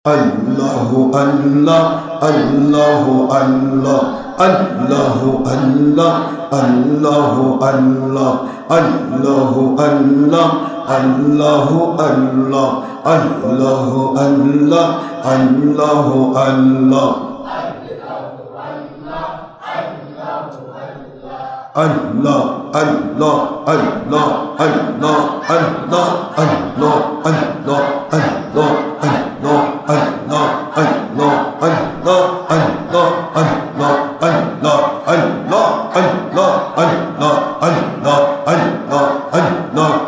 Allahu Allah, Allahu Allah, Allahu Allah, Allahu Allah, Allahu Allah, Allahu Allah, Allahu Allah, Allahu Allah. Allah, Allah, Allah, Allah, Allah, Allah, Allah, Allah, Allah, Allah, Allah, Allah, Allah, Allah, Allah,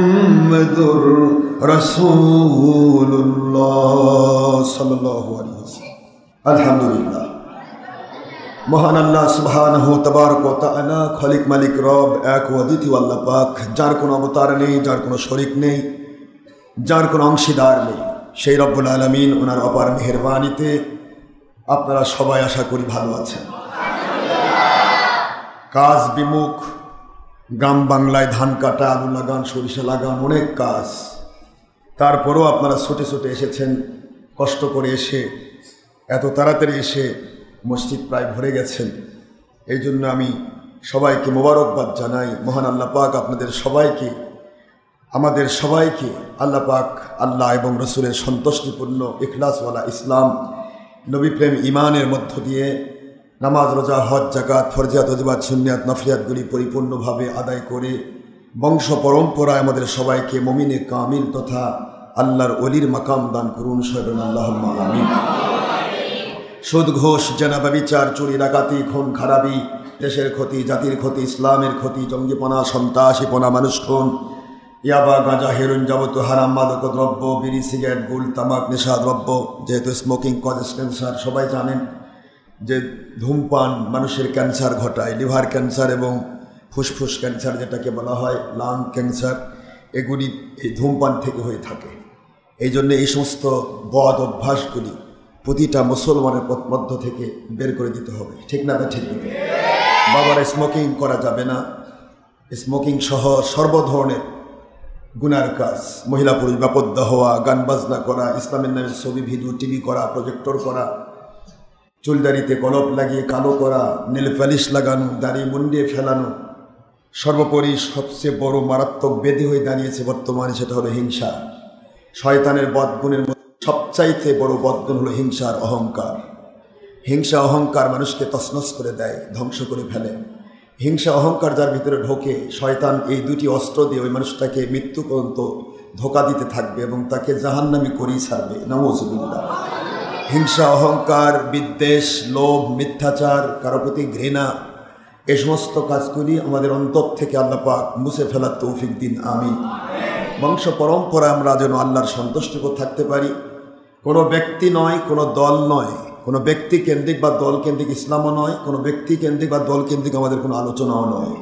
মুহাম্মাদুর রাসূলুল্লাহ সাল্লাল্লাহু আলাইহি ওয়াসাল্লাম। আলহামদুলিল্লাহ, মহান আল্লাহ সুবহানাহু তাবারক ওয়া তাআলা খালিক মালিক রব এক ও দ্বিতীয় আল্লাহ পাক, যার কোনো অবতার নেই, যার কোনো শরীক নেই, যার কোনো অংশীদার নেই, সেই রব্বুল আলামিন ওনার অপার মেহেরবানিতে আপনারা সবাই আশা করি ভালো আছেন। কাজ বিমুখ, গ্রাম বাংলায় ধান কাটা, আলু লাগান, সরিষা লাগান, অনেক কাজ, তারপরেও আপনারা ছুটে ছুটে এসেছেন। কষ্ট করে এসে এত তাড়াতাড়ি এসে মসজিদ প্রায় ভরে গেছেন। এই জন্য আমি সবাইকে মোবারকবাদ জানাই। মহান আল্লাহ পাক আপনাদের সবাইকে, আমাদের সবাইকে আল্লাহ পাক আল্লাহ এবং রসুলের সন্তুষ্টিপূর্ণ ইখলাসওয়ালা ইসলাম, নবী প্রেম, ইমানের মধ্য দিয়ে নামাজ, রোজা, হজ, জাকাত, ফরজিয়াত, ওয়াজিবাত, সুন্নিয়াত, নফলিয়াতগুলি পরিপূর্ণভাবে আদায় করে বংশ পরম্পরায় আমাদের সবাইকে মুমিনে কামিল তথা আল্লাহর ওলির মাকাম দান করুন। সৈয়দ আল্লাহুম্মা আমিন। সুদ, ঘোষ, জেনা, ব্যভিচার, চুরি, ডাকাতি, খুন খারাপি, দেশের ক্ষতি, জাতির ক্ষতি, ইসলামের ক্ষতি, জঙ্গিপনা, সন্ত্রাসীপনা, মানুষ খুন, ইয়াবা, গাঁজা, হেরোইন, যাবতীয় হারাম মাদক দ্রব্য, বিড়ি, সিগারেট, গুল, তামাক, নেশা দ্রব্য, যেহেতু স্মোকিং কজেস ক্যান্সার, সবাই জানেন যে ধূমপান মানুষের ক্যান্সার ঘটায়, লিভার ক্যান্সার এবং ফুসফুস ক্যান্সার যেটাকে বলা হয় লাং ক্যান্সার, এগুলি এই ধূমপান থেকে হয়ে থাকে। এই জন্য এই সমস্ত বদ অভ্যাসগুলি প্রতিটা মুসলমানের মধ্য থেকে বের করে দিতে হবে, ঠিক না? ঠিক না? বাবারা, স্মোকিং করা যাবে না। স্মোকিং সহ সর্বধরনের গুনার কাজ, মহিলা পুরুষ বেপর্দা হওয়া, গান বাজনা করা, ইসলামের নামে ছবি, ভিডিও, টিভি করা, প্রজেক্টর করা, চুলদারিতে কলপ লাগিয়ে কালো করা, নেল পালিশ লাগানো, দাড়ি মুন্ডিয়ে ফেলানো, সর্বোপরি সবচেয়ে বড় মারাত্মক ব্যাধি হয়ে দাঁড়িয়েছে বর্তমানে, সেটা হলো হিংসা। শয়তানের বদগুণের মধ্যে সবচাইতে বড় বদগুণ হলো হিংসা আর অহংকার। হিংসা অহংকার মানুষকে তছনছ করে দেয়, ধ্বংস করে ফেলে। হিংসা অহংকার যার ভিতরে ঢোকে, শয়তান এই দুটি অস্ত্র দিয়ে ওই মানুষটাকে মৃত্যু পর্যন্ত ধোঁকা দিতে থাকবে এবং তাকে জাহান্নামী করেই ছাড়বে। নাউযুবিল্লাহ। হিংসা, অহংকার, বিদ্বেষ, লোভ, মিথ্যাচার, কারো প্রতি ঘৃণা, এই সমস্ত কাজগুলি আমাদের অন্তর থেকে আল্লাহ পাক মুছে ফেলার তৌফিক দিন, আমিন। বংশ পরম্পরা আমরা যেন আল্লাহর সন্তুষ্টিকর থাকতে পারি। কোনো ব্যক্তি নয়, কোনো দল নয়, কোনো ব্যক্তি কেন্দ্রিক বা দল কেন্দ্রিক ইসলামও নয়, কোনো ব্যক্তি কেন্দ্রিক বা দল কেন্দ্রিক আমাদের কোনো আলোচনাও নয়।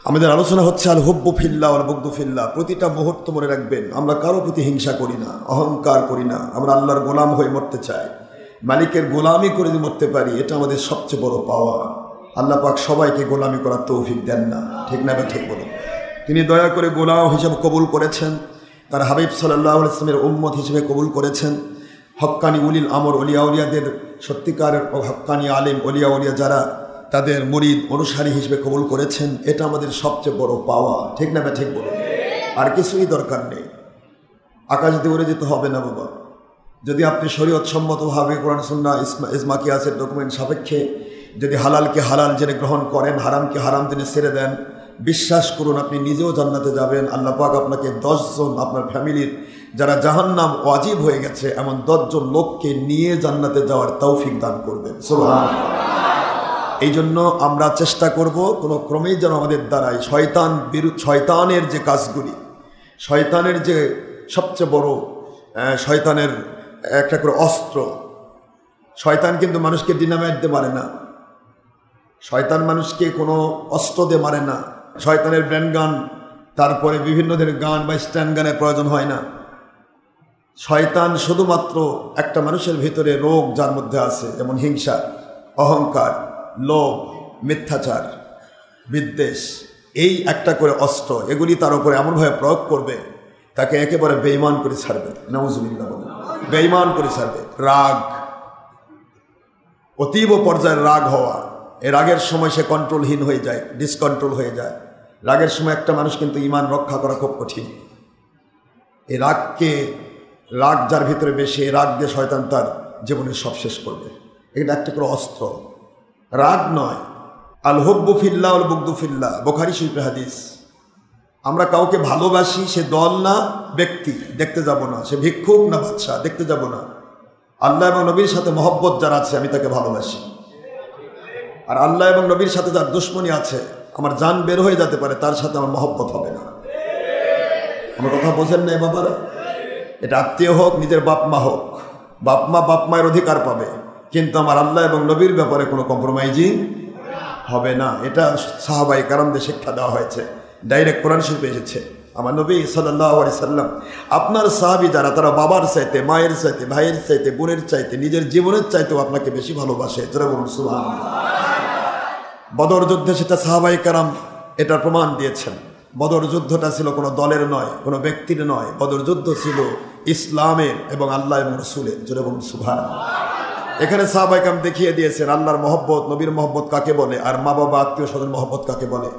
আমাদের আলোচনা হচ্ছে আল হুব্বু ফিল্লাহ ওয়াল বুগদু ফিল্লাহ। প্রতিটা মুহূর্ত মনে রাখবেন, আমরা কারো প্রতি হিংসা করি না, অহংকার করি না। আমরা আল্লাহর গোলাম হয়ে মরতে চাই, মালিকের গোলামি করে যদি মরতে পারি, এটা আমাদের সবচেয়ে বড় পাওয়া। আল্লাহ পাক সবাইকে গোলামি করার তৌফিক দেন না, ঠিক না? ঠিক বলুন। তিনি দয়া করে গোলাম হিসেবে কবুল করেছেন, তার হাবিব সাল্লাল্লাহু আলাইহি ওয়াসাল্লামের উম্মত হিসেবে কবুল করেছেন। হক্কানি উলিল আমর, অলিয়া উলিয়াদের সত্যিকারের হক্কানি আলেম, অলিয়া উলিয়া যারা, তাদের মুরিদ অনুসারী হিসেবে কবুল করেছেন। এটা আমাদের সবচেয়ে বড় পাওয়া, ঠিক না? ঠিক বলুন। আর কিছুই দরকার নেই। আকাশ দিয়ে উড়ে যেতে হবে না বাবা। যদি আপনি শরীয়ত সম্মতভাবে কোরআন সুন্নাহ ইজমা কিয়াসের ডকুমেন্ট সাপেক্ষে যদি হালালকে হালাল জেনে গ্রহণ করেন, হারামকে হারাম জেনে ছেড়ে দেন, বিশ্বাস করুন আপনি নিজেও জান্নাতে যাবেন। আল্লাহ পাক আপনাকে 10 জন আপনার ফ্যামিলির যারা জাহান্নাম ওয়াজিব হয়ে গেছে এমন 10 জন লোককে নিয়ে জান্নাতে যাওয়ার তৌফিক দান করবেন সুবহানাল্লাহ। এই জন্য আমরা চেষ্টা করব কোনো ক্রমেই যেন আমাদের দ্বারাই শয়তানের যে কাজগুলি, শয়তানের যে সবচেয়ে বড় শয়তানের একটা করে অস্ত্র, শয়তান কিন্তু মানুষকে ডিনামাইট দিয়ে মারে না, শয়তান মানুষকে কোনো অস্ত্র দিয়ে মারে না, শয়তানের ব্র্যান্ড গান তারপরে বিভিন্ন ধরনের গান বা স্ট্যান্ড গানের প্রয়োজন হয় না। শয়তান শুধুমাত্র একটা মানুষের ভিতরে রোগ যার মধ্যে আছে, যেমন হিংসা, অহংকার, লোভ, মিথ্যাচার, বিদ্বেষ, এই একটা করে অস্ত্র, এগুলি তার উপরে এমনভাবে প্রয়োগ করবে তাকে একেবারে বেঈমান করে ছাড়বে। নাউজুবিল্লাহ, বেঈমান করে ছাড়বে। রাগ, অতীব পর্যায়ের রাগ হওয়া, এই রাগের সময় সে কন্ট্রোলহীন হয়ে যায়, ডিসকন্ট্রোল হয়ে যায়। রাগের সময় একটা মানুষ কিন্তু ঈমান রক্ষা করা খুব কঠিন। এই রাগ যার ভিতরে বেশি, রাগ দিয়ে শয়তান তার জীবনের সব শেষ করবে। এটা একটা করে অস্ত্র, রাগ নয়। আল হুব্বু ফিল্লাহ আল বুগদু ফিল্লাহ, বুখারী শরীফের হাদিস। আমরা কাউকে ভালোবাসি, সে দল না ব্যক্তি, দেখতে যাব না, সে ভিক্ষুক না বাদশা, দেখতে যাব না। আল্লাহ এবং নবীর সাথে মহব্বত যার আছে আমি তাকে ভালোবাসি, আর আল্লাহ এবং নবীর সাথে যার দুশ্মনী আছে, আমার জান বের হয়ে যেতে পারে, তার সাথে আমার মহব্বত হবে না। আমার কথা বোঝেন না বাবারা? এটা আত্মীয় হোক, নিজের বাপ মা হোক, বাপ মায়ের অধিকার পাবে, কিন্তু আমার আল্লাহ এবং নবীর ব্যাপারে কোনো কম্প্রোমাইজিং হবে না। এটা সাহাবায়ে কেরামদের শিক্ষা দেওয়া হয়েছে, ডাইরেক্ট কোরআন শরীফে এসেছে। আমার নবী সাল্লাল্লাহু আলাইহি সাল্লাম, আপনার সাহাবী যারা, তারা বাবার চাইতে, মায়ের চাইতে, ভাইয়ের চাইতে, বোনের চাইতে, নিজের জীবনের চাইতেও আপনাকে বেশি ভালোবাসে। যারা বলুন সুবহানাল্লাহ। বদর যুদ্ধে সেটা সাহাবায়ে কেরাম এটার প্রমাণ দিয়েছেন। বদর যুদ্ধটা ছিল কোনো দলের নয়, কোনো ব্যক্তির নয়, বদর যুদ্ধ ছিল ইসলামের এবং আল্লাহ এবং রাসূলের। যারা বলুন সুবহানাল্লাহ। এখানে সাহাবায়ে কেরাম দেখিয়ে দিয়েছেন আল্লাহর মহব্বত, নবীর মহব্বত কাকে বলে, আর মা বাবা আত্মীয় স্বজন মহব্বত কাকে বলে।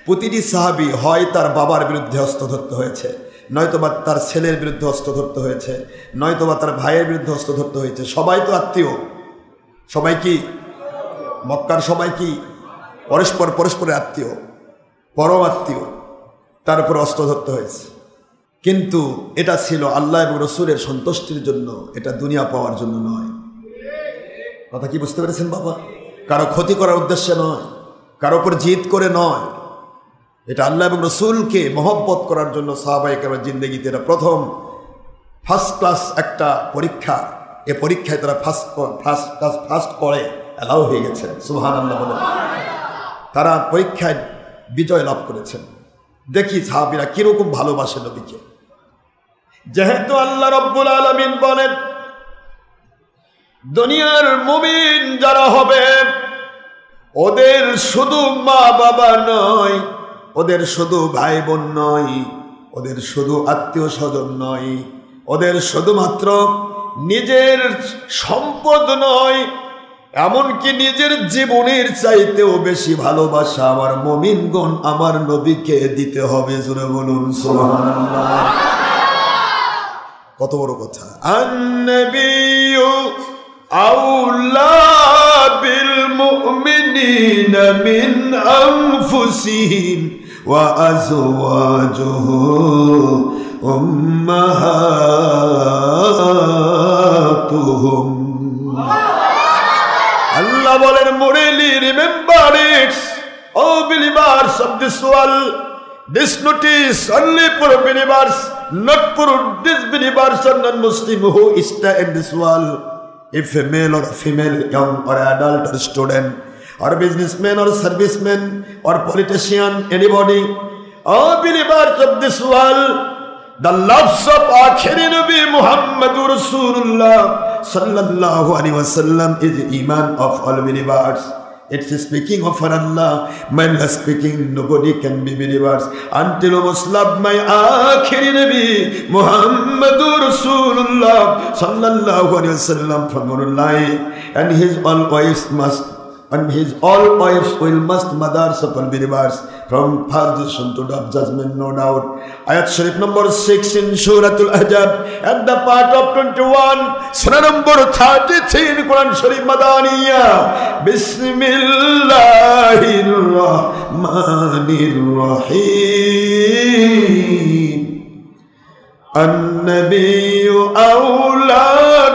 প্রতিটি সাহাবী হয় তার বাবার বিরুদ্ধে অস্ত্র ধরতে হয়েছে, নয়তোবা তার ছেলের বিরুদ্ধে অস্ত্র ধরতে হয়েছে, নয়তোবা তার ভাইয়ের বিরুদ্ধে অস্ত্র ধরতে হয়েছে। সবাই তো আত্মীয়, সবাই কি মক্কার সবাই কি পরস্পরের আত্মীয়, পরম আত্মীয়, তারপর অস্ত্র ধরতে হয়েছে। কিন্তু এটা ছিল আল্লাহ এবং রাসূলের সন্তুষ্টির জন্য, এটা দুনিয়া পাওয়ার জন্য নয়। কথা কি বুঝতে পেরেছেন বাবা? কারো ক্ষতি করার উদ্দেশ্যে নয়, কারো উপর জিদ করে নয়, এটা আল্লাহ এবং রাসূলকে মহব্বত করার জন্য সাহাবায়ে কেরামের জিন্দেগিতে এটা প্রথম ফার্স্ট ক্লাস একটা পরীক্ষা। এ পরীক্ষায় তারা ফার্স্ট করে অ্যালাউ হয়ে গেছেন। সুবহানাল্লাহ বলে তারা পরীক্ষায় বিজয় লাভ করেছেন। দেখি সাহাবীরা কিরকম ভালোবাসে নবীকে। যেহেতু আল্লাহ রাব্বুল আলামিন বলেন দুনিয়ার মুমিন যারা হবে ওদের শুধু মা বাবা নয়, ওদের শুধু ভাই বোন নয়, ওদের শুধু আত্মীয় স্বজন নয়, ওদের শুধুমাত্র নিজের সম্পদ নয়, এমনকি নিজের জীবনের চাইতেও বেশি ভালোবাসা আমার মুমিনগণ আমার নবীকে দিতে হবে। জোরে বলুন সুবহানাল্লাহ। কত বড় কথা। আন-নবিয়্যু আউলা বিল মুমিনিনা মিন আনফুসিহিম ওয়া আজওয়াজুহু উম্মাহাতুহুম। Allah বলেন morally remember it, oh believers of this world. This notice only for believers, not for disbelievers or non-Muslim who stay in this world. If a male or a female, young or adult or student or businessman or serviceman or politician, anybody, all believers of this world, the loves of Akhiri Nabi Muhammadur Rasulullah sallallahu alaihi wasallam is the iman of all believers. It's speaking of Allah. When speaking, nobody can be believers until you must love my Akhiri Nabi Muhammadur Rasulullah sallallahu alaihi wasallam from your life, and his all wives must, and his all wives will must mothers of all believers from first generation to the judgment, no doubt. Ayat Sharif number 6 in Suratul Ahzab at the part of 21, Surah number 33 in Quran Sharif Madaniya. Bismillahirrahmanirrahim. النبي أولى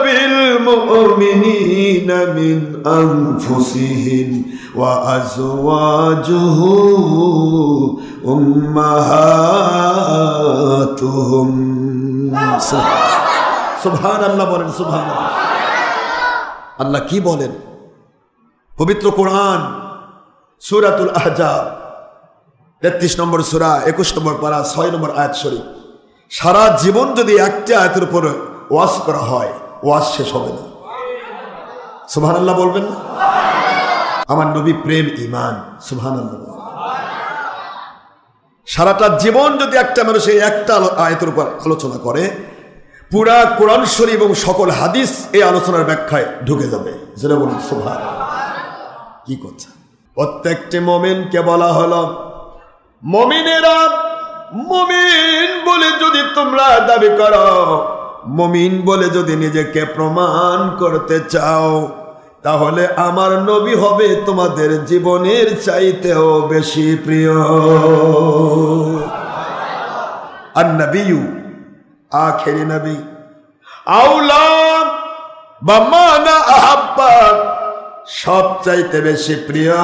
بالمؤمنين من أنفسهم وأزواجه أمهاتهم سبحان الله বলেন সুবহান আল্লাহ। আল্লাহ কি বলেন পবিত্র কোরআন সূরাতুল আহজাব 33 নম্বর সূরা 21 নম্বর পারা 6 নম্বর আয়াত শরীফ। সারা জীবন যদি একটা আয়াতের উপর ওয়াজ করা হয় ওয়াজ শেষ হবে না। সুবহানাল্লাহ বলবেন না? আমার নবী প্রেম ঈমান সুবহানাল্লাহ। সারাটা জীবন যদি একটা মানুষ এই একটা আয়াতের উপর আলোচনা করে পুরা কোরআন শরীফ এবং সকল হাদিস এই আলোচনার ব্যাখ্যায় ঢুকে যাবে। যেটা বলুন সুবহানাল্লাহ। কি কথা? প্রত্যেকটি মুমিনকে বলা হলো মুমিনেরা মুমিন বলে যদি তোমরা দাবি করো, মুমিন বলে যদি নিজেকে প্রমাণ করতে চাও, তাহলে আমার নবী হবে তোমাদের জীবনের চাইতেও বেশি প্রিয়। আর নবিয়্যু আখিরি নবী আউলা বামানা আহাব্বা, সবচাইতে বেশি প্রিয়,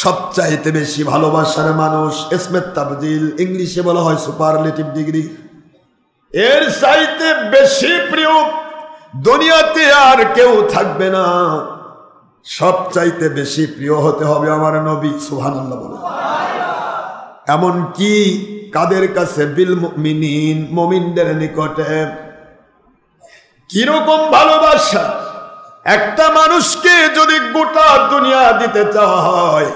সবচাইতে বেশি ভালোবাসার মানুষ। ইসমে তাবদীল ইংলিশে বলা হয় সুপারলেটিভ ডিগ্রি। এর চাইতে বেশি প্রিয় দুনিয়াতে আর কেউ থাকবে না। সবচাইতে বেশি প্রিয় হতে হবে আমার নবী সুবহানাল্লাহ বলে। এমন কি কাদের কাছে? বিল মুমিনিন, মুমিনদের নিকটে। কিরকম ভালোবাসা? একটা মানুষকে যদি গোটা দুনিয়া দিতে চাওয়া হয়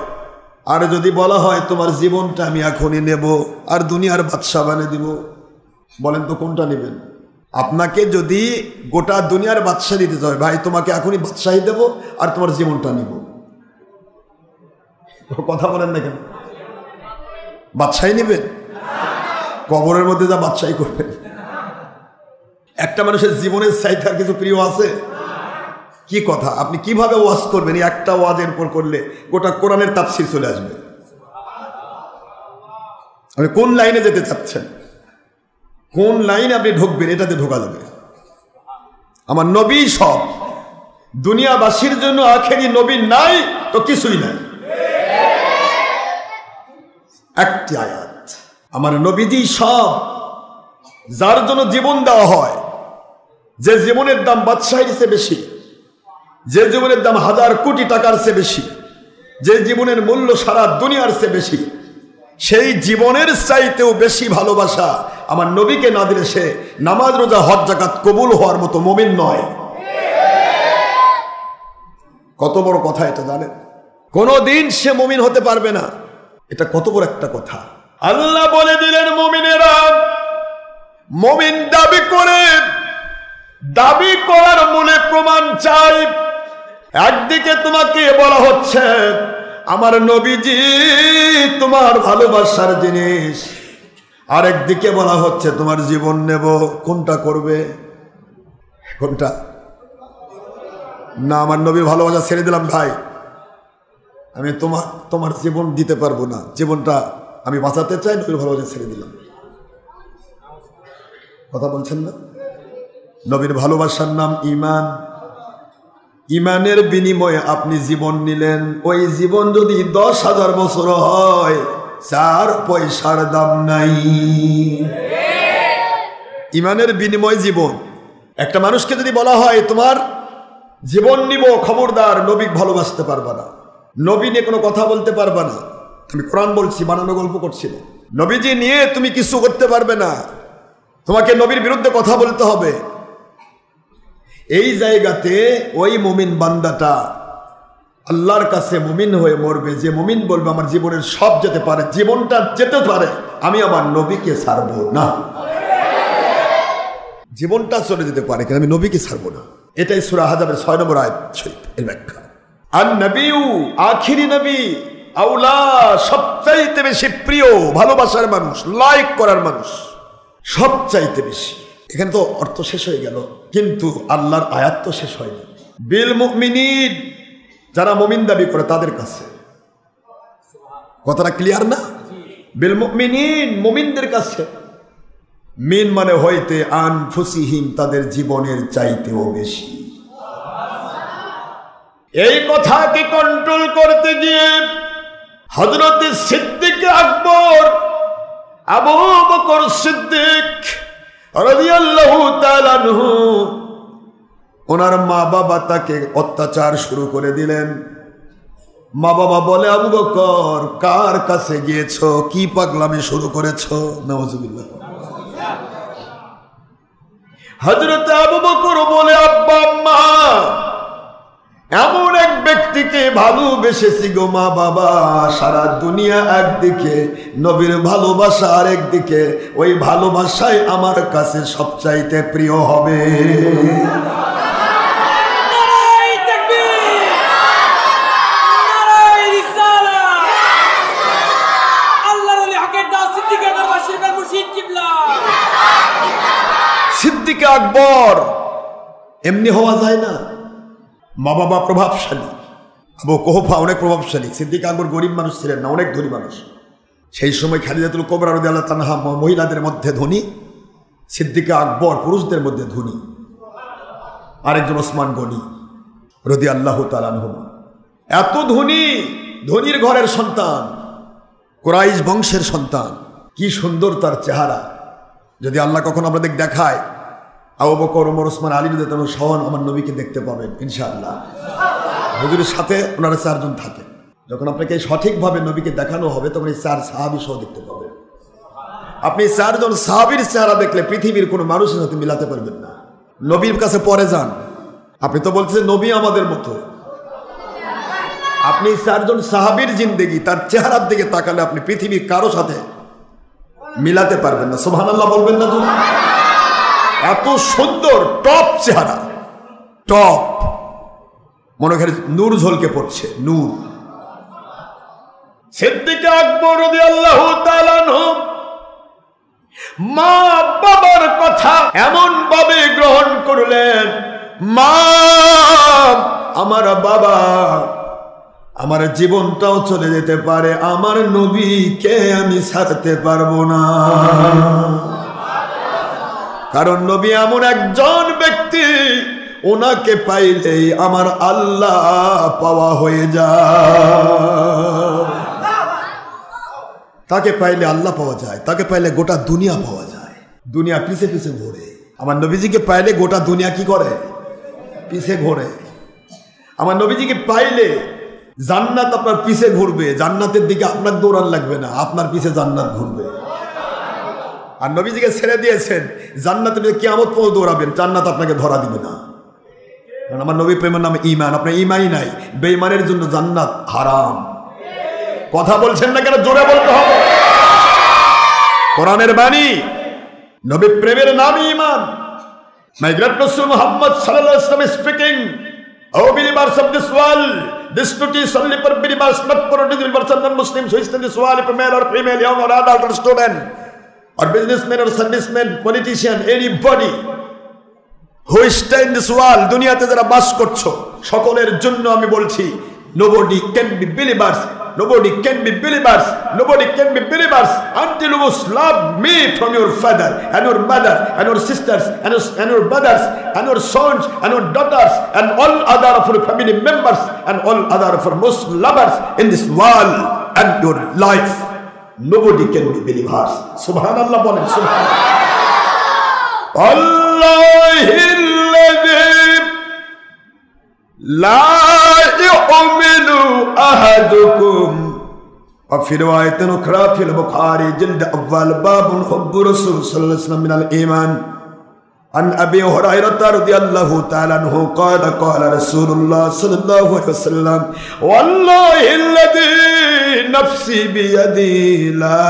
আর যদি বলা হয় তোমার জীবনটা আমি এখনই নেব আর দুনিয়ার বাদশা বানিয়ে দিব, বলেন তো কোনটা নেবেন? আপনাকে যদি গোটা দুনিয়ার বাদশা দিতে চায়, ভাই তোমাকে এখনই বাদশাহী দেব আর তোমার জীবনটা নিব, কথা বলেন না কেন? বাদশাহী নেবেন? কবরের মধ্যে যা বাদশাহী করবেন। একটা মানুষের জীবনের চাইতে আর কিছু প্রিয় আছে? কি কথা? আপনি কিভাবে ওয়াজ করবেন? একটা ওয়াজের উপর করলে গোটা কোরআনের তাফসীর চলে আসবে। আপনি কোন লাইনে যেতে চাচ্ছেন, কোন লাইনে আপনি ঢুকবেন, এটাতে ঢোকা যাবে। আমার নবী সব। দুনিয়াবাসীর জন্য আখেরি নবী নাই তো কিছুই নাই। একটি আয়াত, আমার নবীজি সব। যার জন্য জীবন দেওয়া হয়, যে জীবনের দাম বাদশাহীর চেয়ে বেশি, যে জীবনের দাম 1000 কোটি টাকার চেয়ে বেশি, যে জীবনের মূল্য সারা দুনিয়ার চেয়ে বেশি, সেই জীবনের চাইতেও বেশি ভালোবাসা আমার নবীকে না দিলে সে নামাজ রোজা হজ যাকাত কবুল হওয়ার মতো মুমিন নয়। কত বড় কথা এটা জানেন? কোনদিন সে মুমিন হতে পারবে না। এটা কত বড় একটা কথা। আল্লাহ বলে দিলেন মুমিনেরা, মুমিন দাবি করে, দাবি করার মূলে প্রমাণ চাই। একদিকে তোমাকে বলা হচ্ছে আমার নবীজি তোমার ভালোবাসার জিনিস, আরেকদিকে বলা হচ্ছে তোমার জীবন নেব। কোনটা করবে? কোনটা? না, আমার নবীর ভালোবাসা ছেড়ে দিলাম ভাই, আমি তোমার জীবন দিতে পারবো না, জীবনটা আমি বাঁচাতে চাই, নবীর ভালোবাসা ছেড়ে দিলাম। কথা বলছেন না? নবীর ভালোবাসার নাম ঈমান। ঈমানের বিনিময়ে আপনি জীবন নিলেন। ওই জীবন যদি 10,000 বছর হয়, 4 পয়সার দাম নাই। ঈমানের বিনিময় জীবন। একটা মানুষকে যদি বলা হয় তোমার জীবন নিব, খবরদার নবী ভালোবাসতে পারবা না, নবী নিয়ে কোনো কথা বলতে পারবা না। আমি কোরআন বলছি, বানানো গল্প করছি না। নবীজি নিয়ে তুমি কিছু করতে পারবে না, তোমাকে নবীর বিরুদ্ধে কথা বলতে হবে। এই জায়গাতে ওই মুমিন বান্দাটা আল্লাহর কাছে মুমিন হয়ে মরবে, যে মুমিন বলবে আমার জীবনের সব যেতে পারে, জীবনটা যেতে পারে, আমি আমার নবীকে ছাড়বো না। জীবনটা চলে যেতে পারে কিন্তু আমি নবীকে ছাড়বো না। এটাই সূরা আহজাবের 6 নম্বর আয়াত এর ব্যাখ্যা। আর নবিয়্যু আখিরি নবী আউলা, সবচাইতে বেশি প্রিয়, ভালোবাসার মানুষ, লাইক করার মানুষ, সবচাইতে বেশি। এখানে তো অর্থ শেষ হয়ে গেল, কিন্তু আল্লাহর আয়াত তো শেষ হয়নি। বিল মুমিনিন, যারা মুমিন দাবি করে তাদের কাছে। কথাটা ক্লিয়ার না? বিল মুমিনিন, মুমিনদের কাছে। মিন মানে হইতে, আনফুসিহিম তাদের জীবনের চাইতেও বেশি। এই কথাকে কন্ট্রোল করতে গিয়ে হযরত সিদ্দিক আকবর আবু বকর সিদ্দিক রাদিয়াল্লাহু তাআলা আনহু ওনার মা বাবা তাকে অত্যাচার শুরু করে দিলেন। মা বাবা বলে, আবু বকর কার কাছে গিয়েছো, কি পাগলামি শুরু করেছো? নাউজুবিল্লাহ। হযরত আবু বকর বলে, আব্বা আম্মা, এমন এক ব্যক্তিকে ভালোবেসেছি গো মা বাবা, সারা দুনিয়া একদিকে, নবীর ভালোবাসা আরেকদিকে, ওই ভালোবাসাই আমার কাছে সবচাইতে প্রিয় হবে। সিদ্দিক আকবর এমনি হওয়া যায় না। মা বাবা প্রভাবশালী, আবু কুহাফা অনেক প্রভাবশালী। সিদ্দিক আকবর গরিব মানুষ ছিলেন না, অনেক ধনী মানুষ। সেই সময় খাদিজাতুল কুবরা রাদিয়াল্লাহু তাআলা মহিলাদের মধ্যে ধনী, সিদ্দিক আকবর পুরুষদের মধ্যে ধনী। আরেকজন ওসমান গনি রাদিয়াল্লাহু তাআলা আনহু, এত ধনী, ধনীর ঘরের সন্তান, কুরাইশ বংশের সন্তান। কি সুন্দর তার চেহারা! যদি আল্লাহ কখন আপনাদের দেখায়, আবু বকর, ওমর, ওসমান, আলী রাদিয়াল্লাহু তাআলা সহ আমার নবীকে দেখতে পাবেন ইনশাআল্লাহ। হুজুরের সাথে ওনারা চারজন থাকে। যখন আপনাকে সঠিকভাবে নবীকে দেখানো হবে, তখন এই চার সাহাবী সহ দেখতে পাবেন। আপনি চারজন সাহাবীর চেহারা দেখলে পৃথিবীর কোনো মানুষের সাথে মিলাতে পারবেন না। নবীর কাছে পরে যান। আপনি তো বলছেন নবী আমাদের মতো। আপনি চারজন সাহাবীর জিন্দেগি, তার চেহারার দিকে তাকালে আপনি পৃথিবীর কারো সাথে মিলাতে পারবেন না। সুবহানাল্লাহ বলবেন না তো? এত সুন্দর টপ চেহারা, টপ, মনে করে নূর ঝলকে পড়ছে, নূর। সিদ্দিক আকবর রাদিয়াল্লাহু তাআলা আনহু মা বাবার কথা এমন ভাবে গ্রহণ করলেন, মা, আমার বাবা, আমার জীবনটাও চলে যেতে পারে, আমার নবীকে আমি ছাড়তে পারবো না। কারণ নবী এমন একজন ব্যক্তি, ওনাকে পাইলেই আমার আল্লাহ পাওয়া হয়ে যায়। তাকে পাইলে আল্লাহ পাওয়া যায়, তাকে পাইলে গোটা দুনিয়া পাওয়া যায়। দুনিয়া পিছে পিছে ঘোরে, আমার নবীজিকে পাইলে গোটা দুনিয়া কি করে? পিছে ঘোরে। আমার নবীজিকে পাইলে জান্নাত আপনার পিছে ঘুরবে, জান্নাতের দিকে আপনার দৌড়ান লাগবে না, আপনার পিছে জান্নাত ঘুরবে। আর নবীজিকে ছেড়ে দিয়েছেন, জান্নাতের দিকে কিয়ামত পর্যন্ত দৌড়াবেন, জান্নাত আপনাকে ধরা দিবে না। কারণ আমার নবী প্রেমের নামে ঈমান, আপনার ঈমানই নাই, বেঈমানের জন্য জান্নাত হারাম। কথা বলছেন না কেন? জোরে বলতে হবে। কোরআনের বাণী, নবী প্রেমের নাম ঈমান। My great Rasul Muhammad sallallahu alaihi wasallam is speaking. O believers of this world, this notice only for believers, not for non-believers and non-Muslims who is in this world, if a male or female, young or adult or student, or businessman or serviceman, politician, anybody who is stay in this world, দুনিয়াতে যারা বাস করছো সকলের জন্য আমি বলছি, nobody can be believers, nobody can be believers, nobody can be believers until you love me from your father and your mother and your sisters and your brothers and your sons and your daughters and all other of your family members and all other of your most lovers in this world and your life. Nobody can be believers. Subhanallah bolen, subhanallah. Allahilladhi la yu'minu ahadukum. وفي رواية أخرى في البخاري جلد أول باب حب رسول صلى الله عليه وسلم من الإيمان. عن أبي هريرة رضي الله تعالى عنه قال قال رسول الله صلى الله عليه وسلم والله الذي نفسي بيدي لا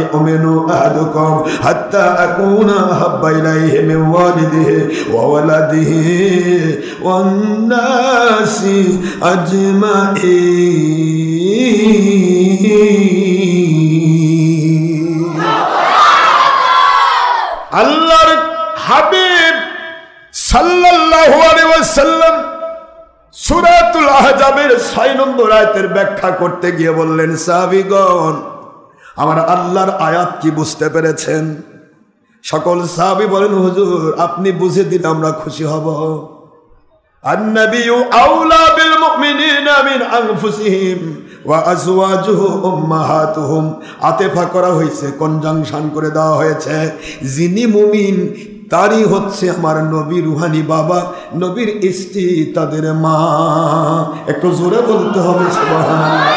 يؤمن أحدكم حتى أكون أحب إليه من والده وولده والناس أجمعين. আল্লাহর হাবিব সাল্লাল্লাহু আলাইহি ওয়াসাল্লাম সূরাতুল আহজাবের 6 নম্বর আয়াতের ব্যাখ্যা করতে গিয়ে বললেন, সাহাবীগণ, আমার আল্লাহর আয়াত কি বুঝতে পেরেছেন? সকল সাহাবী বলেন, হুজুর আপনি বুঝে দিলে আমরা খুশি হব। আন-নাবিয়্যু আওলা বিল মুমিনিনা মিন আনফুসিহিম ওয়া আজওয়াজুহু উম্মাহাতুহুম। আতেফা করা হয়েছে, কনজাংশন করে দেওয়া হয়েছে। যিনি মুমিন তারই হচ্ছে আমার নবী রুহানি বাবা, নবীর স্ত্রী তাদের মা। একটু জোরে বলতে হবে সুবহানাল্লাহ।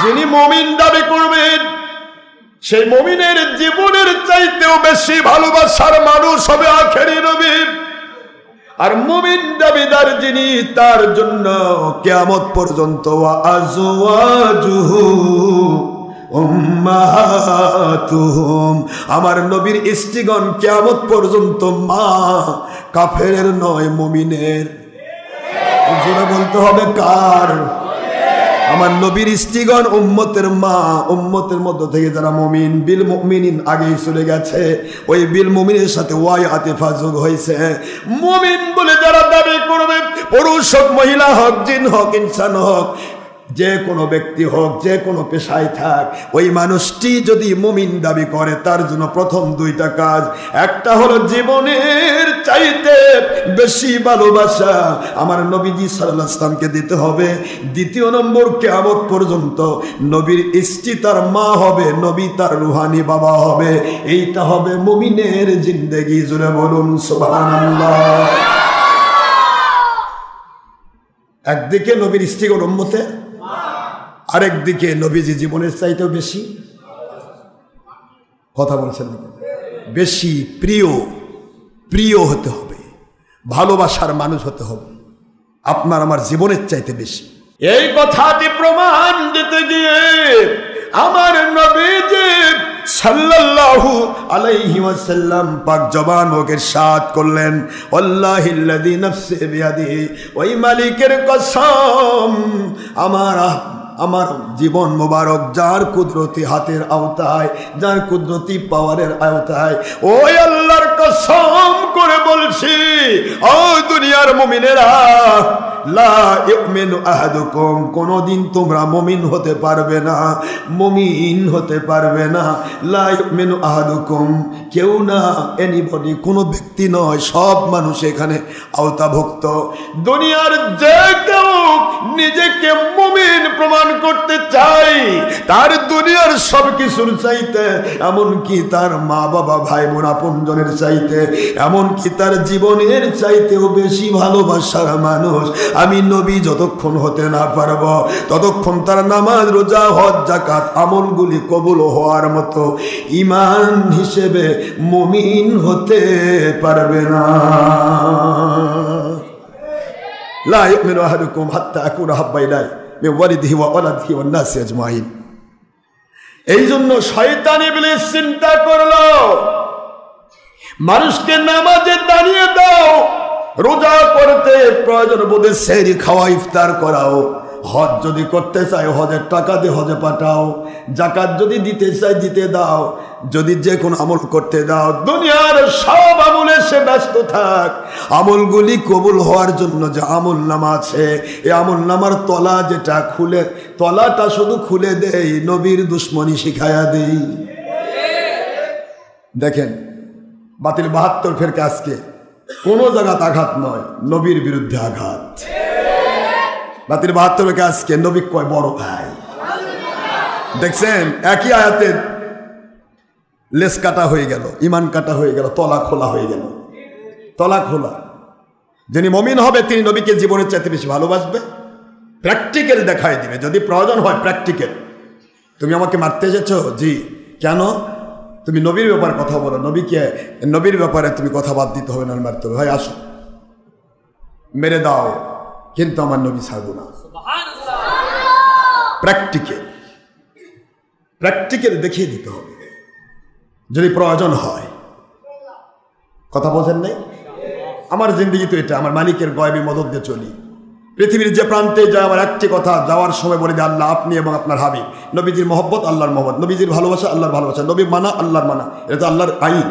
যিনি মুমিন দাবি করবেন সেই মুমিনের জীবনের চাইতেও বেশি ভালোবাসার মানুষ হবে আখেরি নবী। আর মুমিন দাবিদার যিনি, তার জন্য কিয়ামত পর্যন্ত ওয়া আজওয়াজুহু উম্মাহাতুহুম, আমার নবীর স্ত্রীগণ কিয়ামত পর্যন্ত মা, কাফেরের নয় মুমিনের। জোরে বলতে হবে কার? আমার নবীর স্ত্রীগণ উম্মতের মা। উম্মতের মধ্য থেকে যারা মুমিন, বিল মুমিনিন আগেই চলে গেছে, ওই বিল মুমিনের সাথে ওয়াই আতিফা যোগ হয়েছে। মুমিন বলে যারা দাবি করবে, পুরুষ হোক, মহিলা হোক, জিন হোক, ইনসান হোক, যে কোনো ব্যক্তি হোক, যে কোনো পেশায় থাক, ওই মানুষটি যদি মুমিন দাবি করে, তার জন্য প্রথম দুইটা কাজ, একটা হলো জীবনের চাইতে বেশি ভালোবাসা আমার নবীজি সাল্লাল্লাহু আলাইহি ওয়াসাল্লামকে দিতে হবে। দ্বিতীয় নম্বর, কিয়ামত পর্যন্ত নবীর স্ত্রী তার মা হবে, নবী তার রুহানি বাবা হবে। এইটা হবে মুমিনের জিন্দেগি। জোরে বলুন সুবহানাল্লাহ। একদিকে নবীর স্ত্রীগণ উম্মতে, আরেকদিকে নবীজি জীবনের চাইতেও বেশি কথা বলছেন, বেশি প্রিয় হতে হবে, ভালোবাসার মানুষ হতে হবে, আপনার আমার জীবনের চাইতে বেশি। এই কথাটি প্রমাণ দিতে গিয়ে আমার নবীজি সাল্লাল্লাহু আলাইহি ওয়াসাল্লাম পাক জবান মুখে ইরশাদ করলেন, ওয়াল্লাহিল্লাযী নাফসি বিয়াদিহি, ওই মালিকের কসম, আমার জীবন মোবারক যার কুদরতি হাতের আওতায়, যার কুদরতি পাওয়ারের আওতায়, ওই আল্লাহর কসম করে বলছি, ও দুনিয়ার মুমিনেরা, লা ইউমিনু আহাদুকুম, কোনদিন তোমরা মুমিন হতে পারবে না, মুমিন হতে পারবে না। লা ইউমিনু আহাদুকুম, কেউ না, এনিবডি, কোনো ব্যক্তি নয়, সব মানুষ এখানে আওতাভুক্ত। দুনিয়ার যে কেউ নিজেকে মুমিন প্রমাণ করতে চাই, তার দুনিয়ার সব কিছুর চাইতে, এমনকি তার মা বাবা ভাই বোন আপনজনের চাইতে, এমনকি তার জীবনের চাইতেও বেশি ভালোবাসার মানুষ আমি নবী যতক্ষণ হতে না পারব, ততক্ষণ তার নামাজ, রোজা, হজ, যাকাত আমলগুলি কবুল হওয়ার মতো ঈমান হিসেবে মুমিন হতে পারবে না। লা ইউমিনু আহাদুকুম হাত্তা আকুনা হাব্বা ইলাইহি মিন ওয়ালিদিহি ওয়া ওয়ালাদিহি ওয়ান নাসি আজমাইন। এই জন্য শয়তান ইবলিস চিন্তা করলো, মানুষকে নামাজে দাঁড়িয়ে দাও, রোজা করতে প্রয়োজন বোধে সেহরি খাওয়া, ইফতার করাও, হজ যদি করতে চাই হজের টাকা দিয়ে হজে পাঠাও, যাকাত যদি দিতে চাই দিতে দাও, যদি যে কোনো আমল করতে দাও, দুনিয়ার সব আমলে সে ব্যস্ত থাক। আমলগুলি কবুল হওয়ার জন্য যে আমল নামা আছে, এই আমল নামার তলা যেটা খুলে, তলাটা শুধু খুলে দেই, নবীর দুশ্মনী শিখায়া দেই। দেখেন বাতিল ৭২ ফেরকা আজকে কোনো জায়গাতে আঘাত নয়, নবীর বিরুদ্ধে আঘাত। বাতিল ৭২ ফেরকা আজকে নবী কয় বড় ভাই। দেখছেন একই আয়াতে লেস কাটা হয়ে গেল, ইমান কাটা হয়ে গেল, তলা খোলা হয়ে গেল। তলা খোলা। যিনি মুমিন হবে তিনি নবীকে জীবনের চাইতে বেশি ভালোবাসবে, প্র্যাকটিক্যাল দেখাই দিবে, যদি প্রয়োজন হয় প্র্যাকটিক্যাল। তুমি আমাকে মারতে এসেছো? জি। কেন? তুমি নবীর ব্যাপারে কথা বলো, নবীর ব্যাপারে তুমি কথা বাদ দিতে হবে না, মারতে হবে। ভাই আসো, মেরে দাও, কিন্তু আমার নবী ছাড়বো না। প্র্যাকটিক্যাল দেখিয়ে দিতে হবে যদি প্রয়োজন হয়। কথা বলছেন নাই? আমার জিন্দগি তো এটা, আমার মালিকের গয়বী মদদ দিয়ে চলি। পৃথিবীর যে প্রান্তে যায় আমার একটি কথা, যাওয়ার সময় বলে যে আল্লাহ আপনি এবং আপনার হাবিব, নবীজির মহব্বত আল্লাহর মহব্বত, নবীজির ভালোবাসা আল্লাহর ভালোবাসা, নবী মানা আল্লাহর মানা, এটা তো আল্লাহর আইন।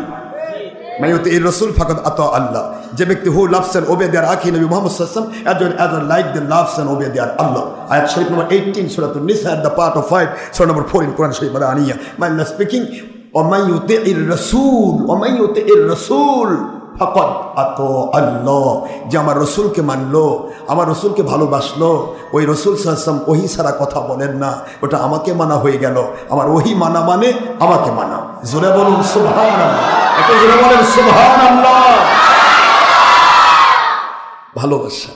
মাইয়ুতির রাসূল ফাকাদ আতা আল্লাহ, যে ব্যক্তি হু লাভস এন্ড ওবে দেয়ার আখি নবী মুহাম্মদ সাল্লাল্লাহু আলাইহি ওয়াসাল্লাম as like the loves and obey their Allah. আয়াত শরীফ নম্বর 18 সূরাতুন নিসা, দ্য পার্ট অফ 5 সূরা নম্বর 4 ইন কোরআন শরীফ মাদানিয়া। মাইন্ড স্পিকিং ওমাই ইউতিইর রাসূল ফাকাদ আতা আল্লাহ, যে আমার রসুলকে মানলো, আমার রসুলকে ভালোবাসলো, ওই রসুল সাল্লাল্লাহু আলাইহি ওয়াসাল্লাম ওহী ছাড়া কথা বলেন না, ওটা আমাকে মানা হয়ে গেল। আমার ওহী মানা মানে আমাকে মানা। জোরে বলুন সুবহানাল্লাহ, একটু জোরে বলেন সুবহানাল্লাহ। ভালোবাসা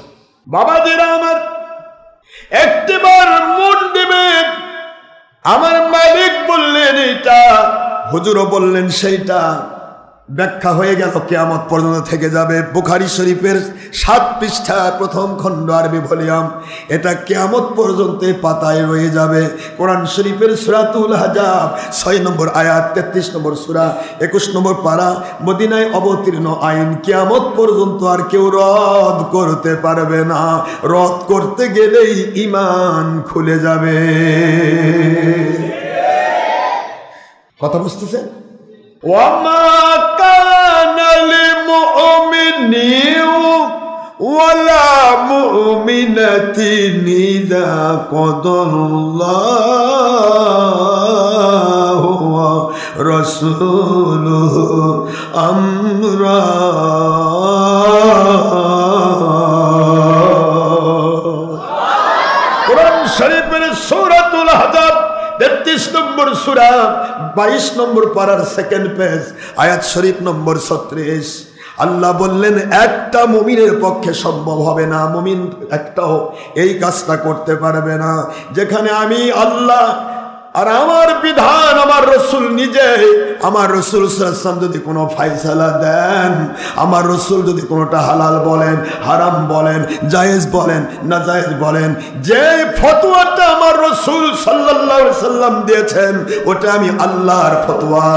বাবাজিরা আমার, একটিবার মন দিবেন। আমার মালিক বললেন এটা, হুজুরও বললেন সেইটা, ব্যাখ্যা হয়ে গেল, কিয়ামত পর্যন্ত থেকে যাবে। বুখারী শরীফের 7 পৃষ্ঠা প্রথম খণ্ড আরবি ভলিউম, এটা কিয়ামত পর্যন্ত পাতায় রয়ে যাবে। কোরআন শরীফের সূরাতুল আহজাব 6 নম্বর আয়াত, 33 নম্বর সূরা, 21 নম্বর পারা, মদিনায় অবতীর্ণ আইন, কিয়ামত পর্যন্ত আর কেউ রদ করতে পারবে না। রদ করতে গেলেই ঈমান খুলে যাবে। কথা বুঝতেছেন? وَمَا كَانَ لِمُؤْمِنٍ وَلَا مُؤْمِنَةٍ إِذَا قَضَى اللَّهُ وَرَسُولُهُ أَمْرًا কোরআন শরীফের সূরাতুল আহজাব 33 নম্বর সূরা 22 নম্বর পারার 2nd পেজ, আয়াত শরীফ নম্বর 36। আল্লাহ বললেন একটা মুমিনের পক্ষে সম্ভব হবে না, মুমিন একটাও এই কাজটা করতে পারবে না, যেখানে আমি আল্লাহ আর আমার বিধান, আমার রসুল নিজে, আমার রসুল সাল্লাল্লাহু আলাইহি ওয়াসাল্লাম যদি কোনো ফায়সালা দেন, আমার রসুল যদি কোনোটা হালাল বলেন, হারাম বলেন, জায়েজ বলেন, না জায়েজ বলেন, যে ফতোয়াটা আমার রসুল সাল্লাল্লাহু আলাইহি ওয়াসাল্লাম দিয়েছেন ওটা আমি আল্লাহর ফতোয়া,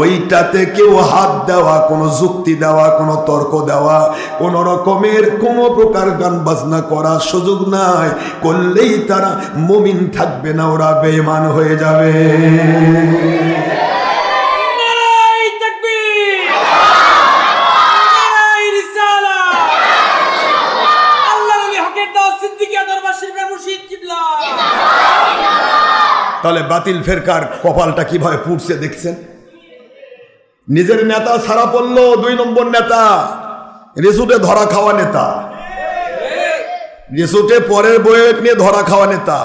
ওইটাতে কেউ হাত দেওয়া, কোনো যুক্তি দেওয়া, কোনো তর্ক দেওয়া, কোনো রকমের কোনো প্রকার গান বাজনা করার সুযোগ নাই। করলেই তারা মুমিন থাকবে না, ওরা বেঈমান হয়ে যাবে। তাহলে বাতিল ফেরকার কপালটা কিভাবে পুড়ছে দেখছেন? নিজের নেতা ছাড়া পড়লো, 2 নম্বর নেতা, রিসুটে ধরা খাওয়া নেতা, রিসুটে পরের বইয়ের নিয়ে ধরা খাওয়া নেতা।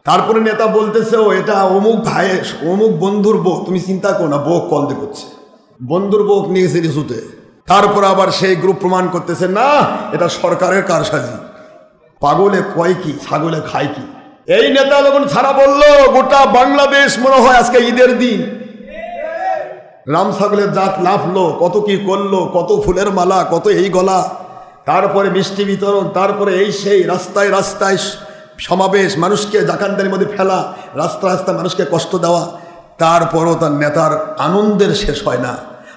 তারপরে নেতা বলতেছে ও এটা অমুক ভাইয়ের, অমুক বন্ধুর বউ, তুমি চিন্তা করো না, বউ কল দিয়ে করছে, বন্ধুর বউ নিয়েছে রিসুটে। তারপর আবার সেই গ্রুপ প্রমাণ করতেছে না এটা সরকারের কারসাজি। পাগলে কয় কি, ছাগলে খায় কি? এই নেতা যখন ছাড়া বললো, গোটা বাংলাদেশ মনে হয় আজকে ঈদের দিন। রাম ছাগলের জাত লাফলো, কত কি করলো, কত ফুলের মালা, কত এই গলা, তারপরে মিষ্টি বিতরণ, তারপরে এই সেই, রাস্তায় রাস্তায় সমাবেশ, মানুষকে জাকান্দারির মধ্যে ফেলা, রাস্তা রাস্তা মানুষকে কষ্ট দেওয়া। তারপরও তার নেতার আনন্দের শেষ হয় না।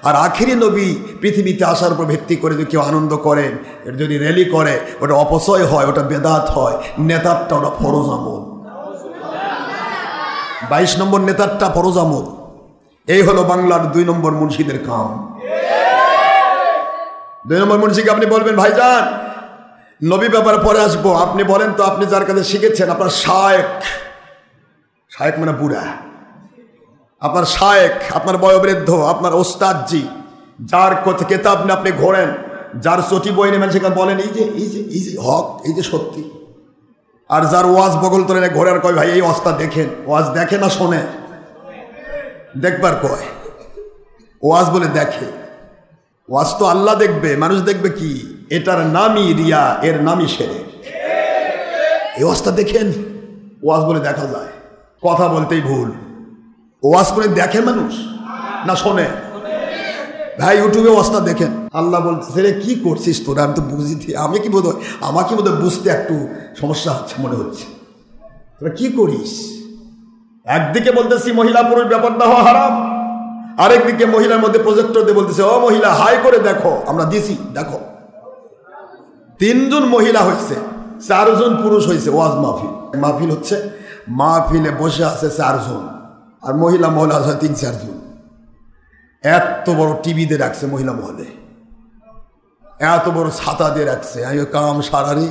আর আখিরি নবী পৃথিবীতে আসার উপর ভিত্তি করে যদি কেউ আনন্দ করেন, এর যদি র্যালি করে, ওটা অপচয় হয়, ওটা বেদাত হয়। নেতারটা ওটা ফরজ আমল। 22 নম্বর নেতারটা ফরজ আমল। এই হলো বাংলার 2 নম্বর মুন্সিদের কাম। 2 নম্বর মুন্সিকে আপনি বলবেন ভাইজান নবী ব্যাপার পরে আসবো, আপনি বলেন তো আপনি যার কাছে শিখেছেন, আপনার শায়েখ, শায়েখ মানে বুড়া, আপনার শায়েখ, আপনার বয়োবৃদ্ধ, আপনার ওস্তাদজি, যার কেতাব নিয়ে আপনি ঘোরেন, যার চটি বই নেবেন সেখানে বলেন এই যে এই যে এই যে হক, এই যে সত্যি। আর যার ওয়াজ বগল তোলে ঘোরে আর কয় ভাই এই ওয়াজটা দেখেন, ওয়াজ দেখে না শোনে? দেখবার কয়, ওয়াজ বলে দেখে। ওয়াজ তো আল্লাহ দেখবে, মানুষ দেখবে কি? এটার নামই রিয়া, এর নামই শিরক। এই ওয়াজটা দেখেন, ওয়াজ বলে দেখা যায়, কথা বলতেই ভুল। ওয়াজ করে দেখে মানুষ না শোনে? ভাই ইউটিউবে ওয়াজটা দেখেন, আল্লাহ বলতেছে রে কি করছিস তোরা, আমি তো বুঝি, আমি কি বোধ, আমাকে বোধ বুঝতে একটু সমস্যা হচ্ছে মনে হচ্ছে, তোরা কি করিস? একদিকে বলতেছি মহিলা পুরুষ ব্যাপারটা হওয়া হারাম, আরেকদিকে মহিলার মধ্যে প্রজেক্টর দিয়ে বলতেছে ও মহিলা হাই করে দেখো, আমরা দিছি দেখো। 3 জন মহিলা হয়েছে, 4 জন পুরুষ হয়েছে। ওয়াজ মাহফিল, মাহফিল হচ্ছে, মাহফিলে বসে আছে 4 জন, আর মহিলা মহলে আছে 3-4 জন। এত বড় টিভি দিয়ে রাখছে মহিলা মহলে, এত বড় ছাতা দিয়ে রাখছে, কাম সারারে।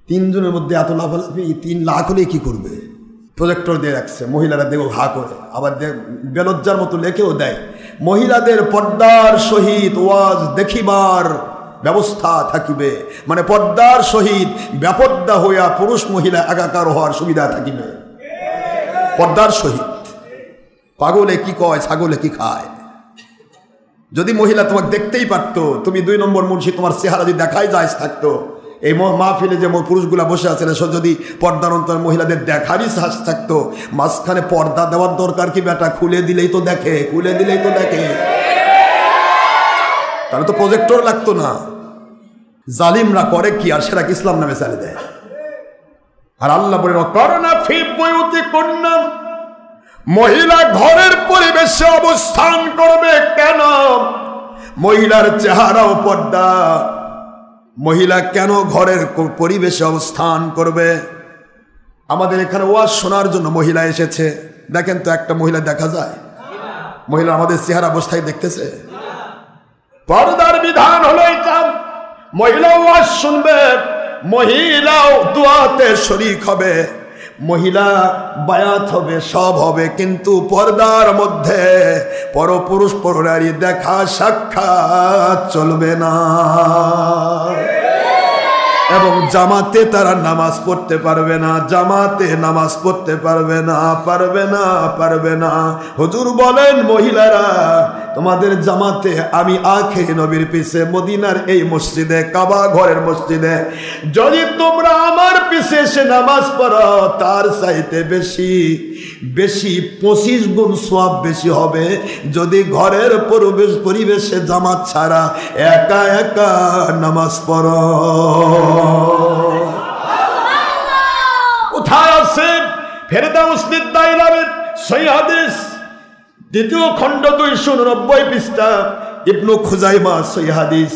3 জনের মধ্যে এত লাফালাফি, 3 লাখ হলে কি করবে? প্রজেক্টর দিয়ে রাখছে, মহিলারা দেখো হা করে, আবার বেলজ্জার মতো লেখেও দেয়, মহিলাদের পর্দার সহিত ওয়াজ দেখিবার ব্যবস্থা থাকিবে, মানে পর্দার সহিত ব্যাপর্দা হইয়া পুরুষ মহিলা একাকার হওয়ার সুবিধা থাকিবে পর্দার সহিত। পাগলে কি কয়, ছাগলে কি খায়। যদি মহিলা তোমাকে দেখতেই পারতো, তুমি 2 নম্বর মুন্সি, তোমার চেহারা যদি দেখাই যায় থাকতো, এই মাহফিলে যে পুরুষগুলা বসে আছেন, সে যদি পর্দার অন্তর মহিলাদের দেখারই সাহস থাকতো, মাঝখানে পর্দা দেওয়ার দরকার কি বেটা? খুলে দিলেই তো দেখে, খুলে দিলেই তো দেখে, তাহলে তো প্রজেক্টর লাগতো না। জালিমরা করে কি আর সেটা ইসলাম নামে চালে দেয়। আর আল্লাহ বলেন করোনা ফি বুয়ুতিকুন্না, মহিলা ঘরের পরিবেশে অবস্থান করবে কেন? মহিলার চেহারাও পর্দা, মহিলা কেন ঘরের পরিবেশে অবস্থান করবে? আমাদের এখানে ওয়াজ শোনার জন্য মহিলা এসেছে, দেখেন তো একটা মহিলা দেখা যায়? মহিলা আমাদের চেহারা অবস্থায় দেখতেছে? পর্দার বিধান হলো এটা, মহিলা ওয়াজ শুনবে, মহিলাও দোয়াতে শরীক হবে, মহিলা বায়াত হবে, সব হবে, কিন্তু পর্দার মধ্যে পরপুরুষ পরনারী দেখা সাক্ষাৎ চলবে না। এবং জামাতে তারা নামাজ পড়তে পারবে না, জামাতে নামাজ পড়তে পারবে না, পারবে না, পারবে না। হুজুর বলেন মহিলারা তোমাদের জামাতে আমি আখেরি নবীর পিছে মদিনার এই মসজিদে, কাবা ঘরের মসজিদে যদি তোমরা আমার পিছে এসে নামাজ পড়ো, তার চাইতে বেশি বেশি 25 গুণ সওয়াব বেশি হবে যদি ঘরের পরিবেশে জামাত ছাড়া একা একা নামাজ পড়ো। কোথায় আছে? ফেরদাউস নিদ্দাইলামের সহিহ হাদিস, 2য় খণ্ড 290 পৃষ্ঠা, ইবনু খুজাইমা সহিহ হাদিস,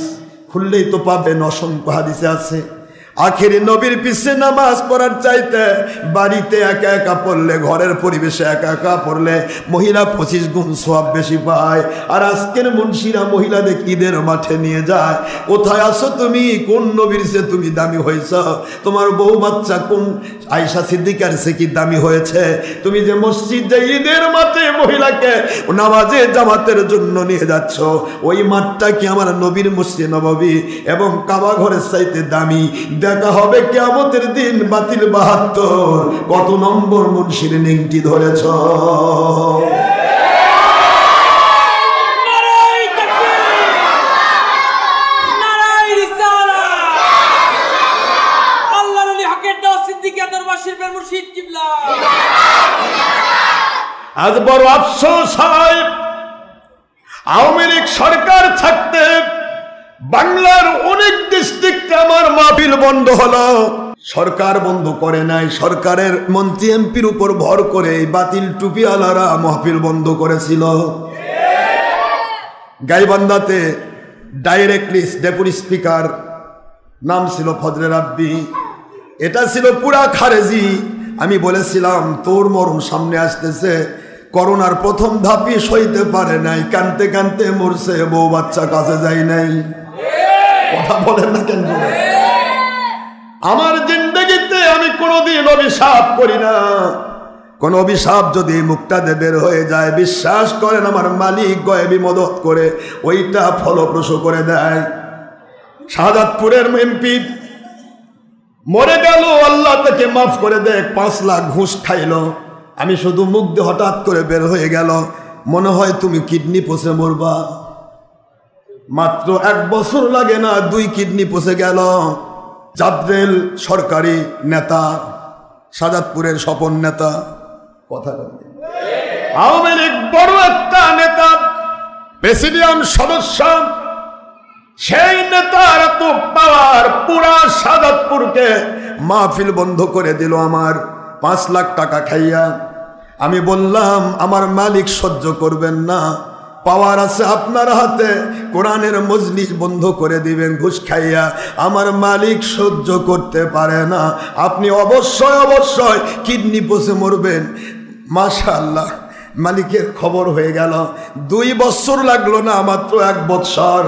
খুললেই তো পাবেন, অসংখ্য হাদিসে আছে। আখেরি নবীর পিছে নামাজ পড়ার চাইতে বাড়িতে একা একা পড়লে, ঘরের পরিবেশে একা একা পড়লে মহিলা 25 গুণ সওয়াব বেশি পায়। আর আজকের মুন্সিরা মহিলাদের ঈদের মাঠে নিয়ে যায়, কোথায় আছো তুমি? কোন নবীর সে তুমি দামি হয়েছ? তোমার বউ বাচ্চা কোন আয়েশা সিদ্দিকার সে কি দামি হয়েছে? তুমি যে মসজিদ যে ঈদের মাঠে মহিলাকে নামাজে জামাতের জন্য নিয়ে যাচ্ছ, ওই মাঠটা কি আমার নবীর মসজিদ নববী এবং কাবা ঘরের চাইতে দামি? দেখা হবে কিয়ামতের দিন বাতিল 72 কত নম্বর মুনশির নিংটি ধরেছ। আজ বড় আফসোস হয়, আওয়ামী লীগ সরকার থাকতে বাংলার অনেক ডিস্ট্রিক্টে আমার মাহফিল বন্ধ হলো। সরকার বন্ধ করে নাই, সরকারের মন্ত্রী এমপির উপর ভর করে বাতিল টুপিওয়ালারা মাহফিল বন্ধ করেছিল। গাইবান্ধাতে ডাইরেক্টলি ডেপুটি স্পিকার নাম ছিল ফজলে রাব্বি, এটা ছিল পুরা খারেজি। আমি বলেছিলাম তোর মরণ সামনে আসতেছে, করোনার প্রথম ধাপই সইতে পারে নাই, কানতে কানতে মরছে, বউ বাচ্চা কাছে যায় নাই। কথা বলেন না কেন? আমার জিন্দগিতে আমি কোনোদিন অভিশাপ করি না। কোন অভিশাপ যদি মুক্তাদে বের হয়ে যায়, বিশ্বাস করেন আমার মালিক গয়েবী মদত করে ওইটা ফলপ্রসূ করে দেয়। শাহাদাতপুরের এমপি মরে গেল, আল্লাহ তাকে মাফ করে দেয়, 5 লাখ ঘুষ খাইল। আমি শুধু মুখ দিয়ে হঠাৎ করে বের হয়ে গেল, মনে হয় তুমি কিডনি পচে মরবা। মাত্র 1 বছর লাগে না 2 কিডনি পচে গেল। জাদ্রেল সরকারি নেতা, শাহাদাতপুরের স্বপন নেতা, কথা বলবে আওয়ামী লীগ বড় একটা নেতা, প্রেসিডিয়াম সদস্য, সেই নেতার তো পাওয়ার পুরা শাহাদাতপুরকে মাহফিল বন্ধ করে দিল আমার 5 লাখ টাকা খাইয়া। আমি বললাম আমার মালিক সহ্য করবেন না, পাওয়ার আছে আপনার হাতে, কোরআনের মজলিস বন্ধ করে দিবেন ঘুষ খাইয়া, আমার মালিক সহ্য করতে পারে না, আপনি অবশ্যই অবশ্যই কিডনি পচে মরবেন। মাশাআল্লাহ, মালিকের খবর হয়ে গেল। 2 বছর লাগলো না, মাত্র 1 বছর,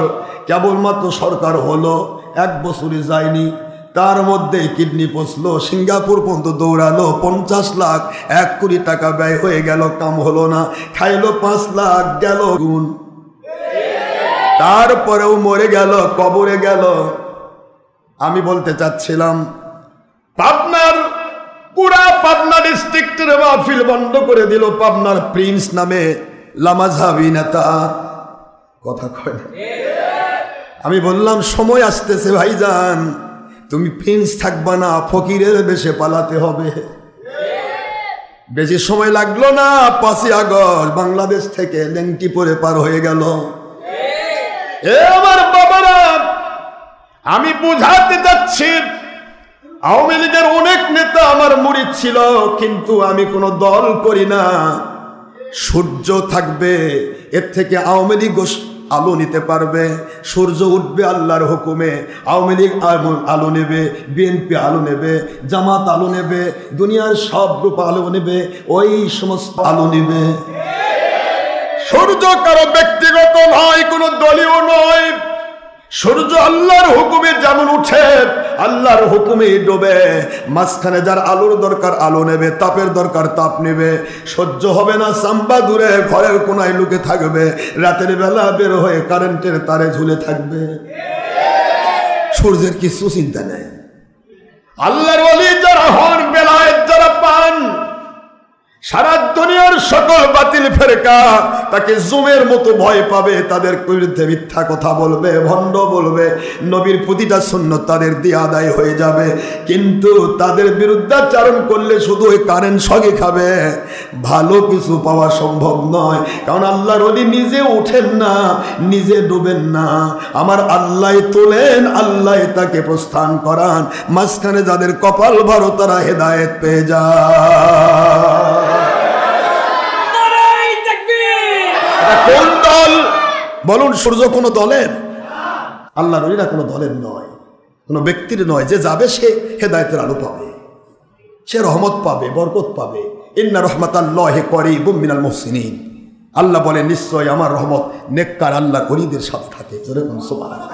কেবলমাত্র সরকার হলো, 1 বছরই যায়নি। তার মধ্যে কিডনি পচলো, সিঙ্গাপুর পর্যন্ত দৌড়ালো, 50 লাখ 1 কোটি টাকা ব্যয় হয়ে গেল, কাম হলো না। খাইলো 5 লাখ, গেল গুণ। তারপরেও মরে গেল, কবরে গেল। আমি বলতে চাচ্ছিলাম, পাবনার পুরা পাবনা ডিস্ট্রিক্টের মাহফিল বন্ধ করে দিল পাবনার প্রিন্স নামে লামাঝহাবি নেতা। কথা কয় না? আমি বললাম সময় আসতেছে ভাইজান, তুমি প্রিন্স থাকবা না, ফকিরের বেশে পালাতে হবে। বেশি সময় লাগলো না, 5ই আগস্ট বাংলাদেশ থেকে লেংটি পরে পার হয়ে গেল। এ আমার বাবারা, আমি বুঝাতে যাচ্ছি, আওয়ামী লীগের অনেক নেতা আমার মুরিদ ছিল, কিন্তু আমি কোনো দল করি না। সূর্য থাকবে, এর থেকে আওয়ামী লীগ আলো নিতে পারবে। সূর্য উঠবে আল্লাহর হুকুমে, আওয়ামী লীগ আলো নেবে, বিএনপি আলো নেবে, জামাত আলো নেবে, দুনিয়ার সব গ্রুপ আলো নেবে, ওই সমস্ত আলো নেবে। সূর্য কারো ব্যক্তিগত নয়, কোনো দলীয় নয়। সূর্য আল্লাহর হুকুমে যেমন উঠে, আল্লাহর হুকুমে ডোবে। মাঝখানে যার আলোর দরকার আলো নেবে, তাপের দরকার তাপ নেবে। সহ্য হবে না, সাম্বা দূরে ঘরের কোনায় লুকে থাকবে, রাতের বেলা বের হয়ে কারেন্টের তারে ঝুলে থাকবে। সূর্যের কিছু চিন্তা নেই। আল্লাহর ওলি যারা হন, বেলায়েত যারা পান, সারা দুনিয়ার সকল বাতিল ফেরকা তাকে জুমের মতো ভয় পাবে, তাদের বিরুদ্ধে মিথ্যা কথা বলবে, ভণ্ড বলবে, নবীর প্রতিটা সুন্নত তাদের দিয়ে আদায় হয়ে যাবে। কিন্তু তাদের বিরুদ্ধাচারণ করলে শুধু ওই কারেন্ট সঙ্গে খাবে, ভালো কিছু পাওয়া সম্ভব নয়। কারণ আল্লাহর ওলি নিজে ওঠেন না, নিজে ডুবেন না, আমার আল্লাহ তোলেন, আল্লাহ তাকে প্রস্থান করান। মাঝখানে যাদের কপাল ভালো তারা হেদায়েত পেয়ে যায়। কোন দল বলুন? সূর্য কোনো দলের? আল্লাহর ওলিরা কোনো দলের নয়, কোনো ব্যক্তির নয়। যে যাবে সে হেদায়েতের আলো পাবে, সে রহমত পাবে, বরকত পাবে। ইন্না রাহমাতাল্লাহি করিবুম মিনাল মুহসিনিন। আল্লাহ বলে নিশ্চয় আমার রহমত নেককার আল্লাহর ওলিদের সাথে থাকে। যেরকম সুবহানাল্লাহ,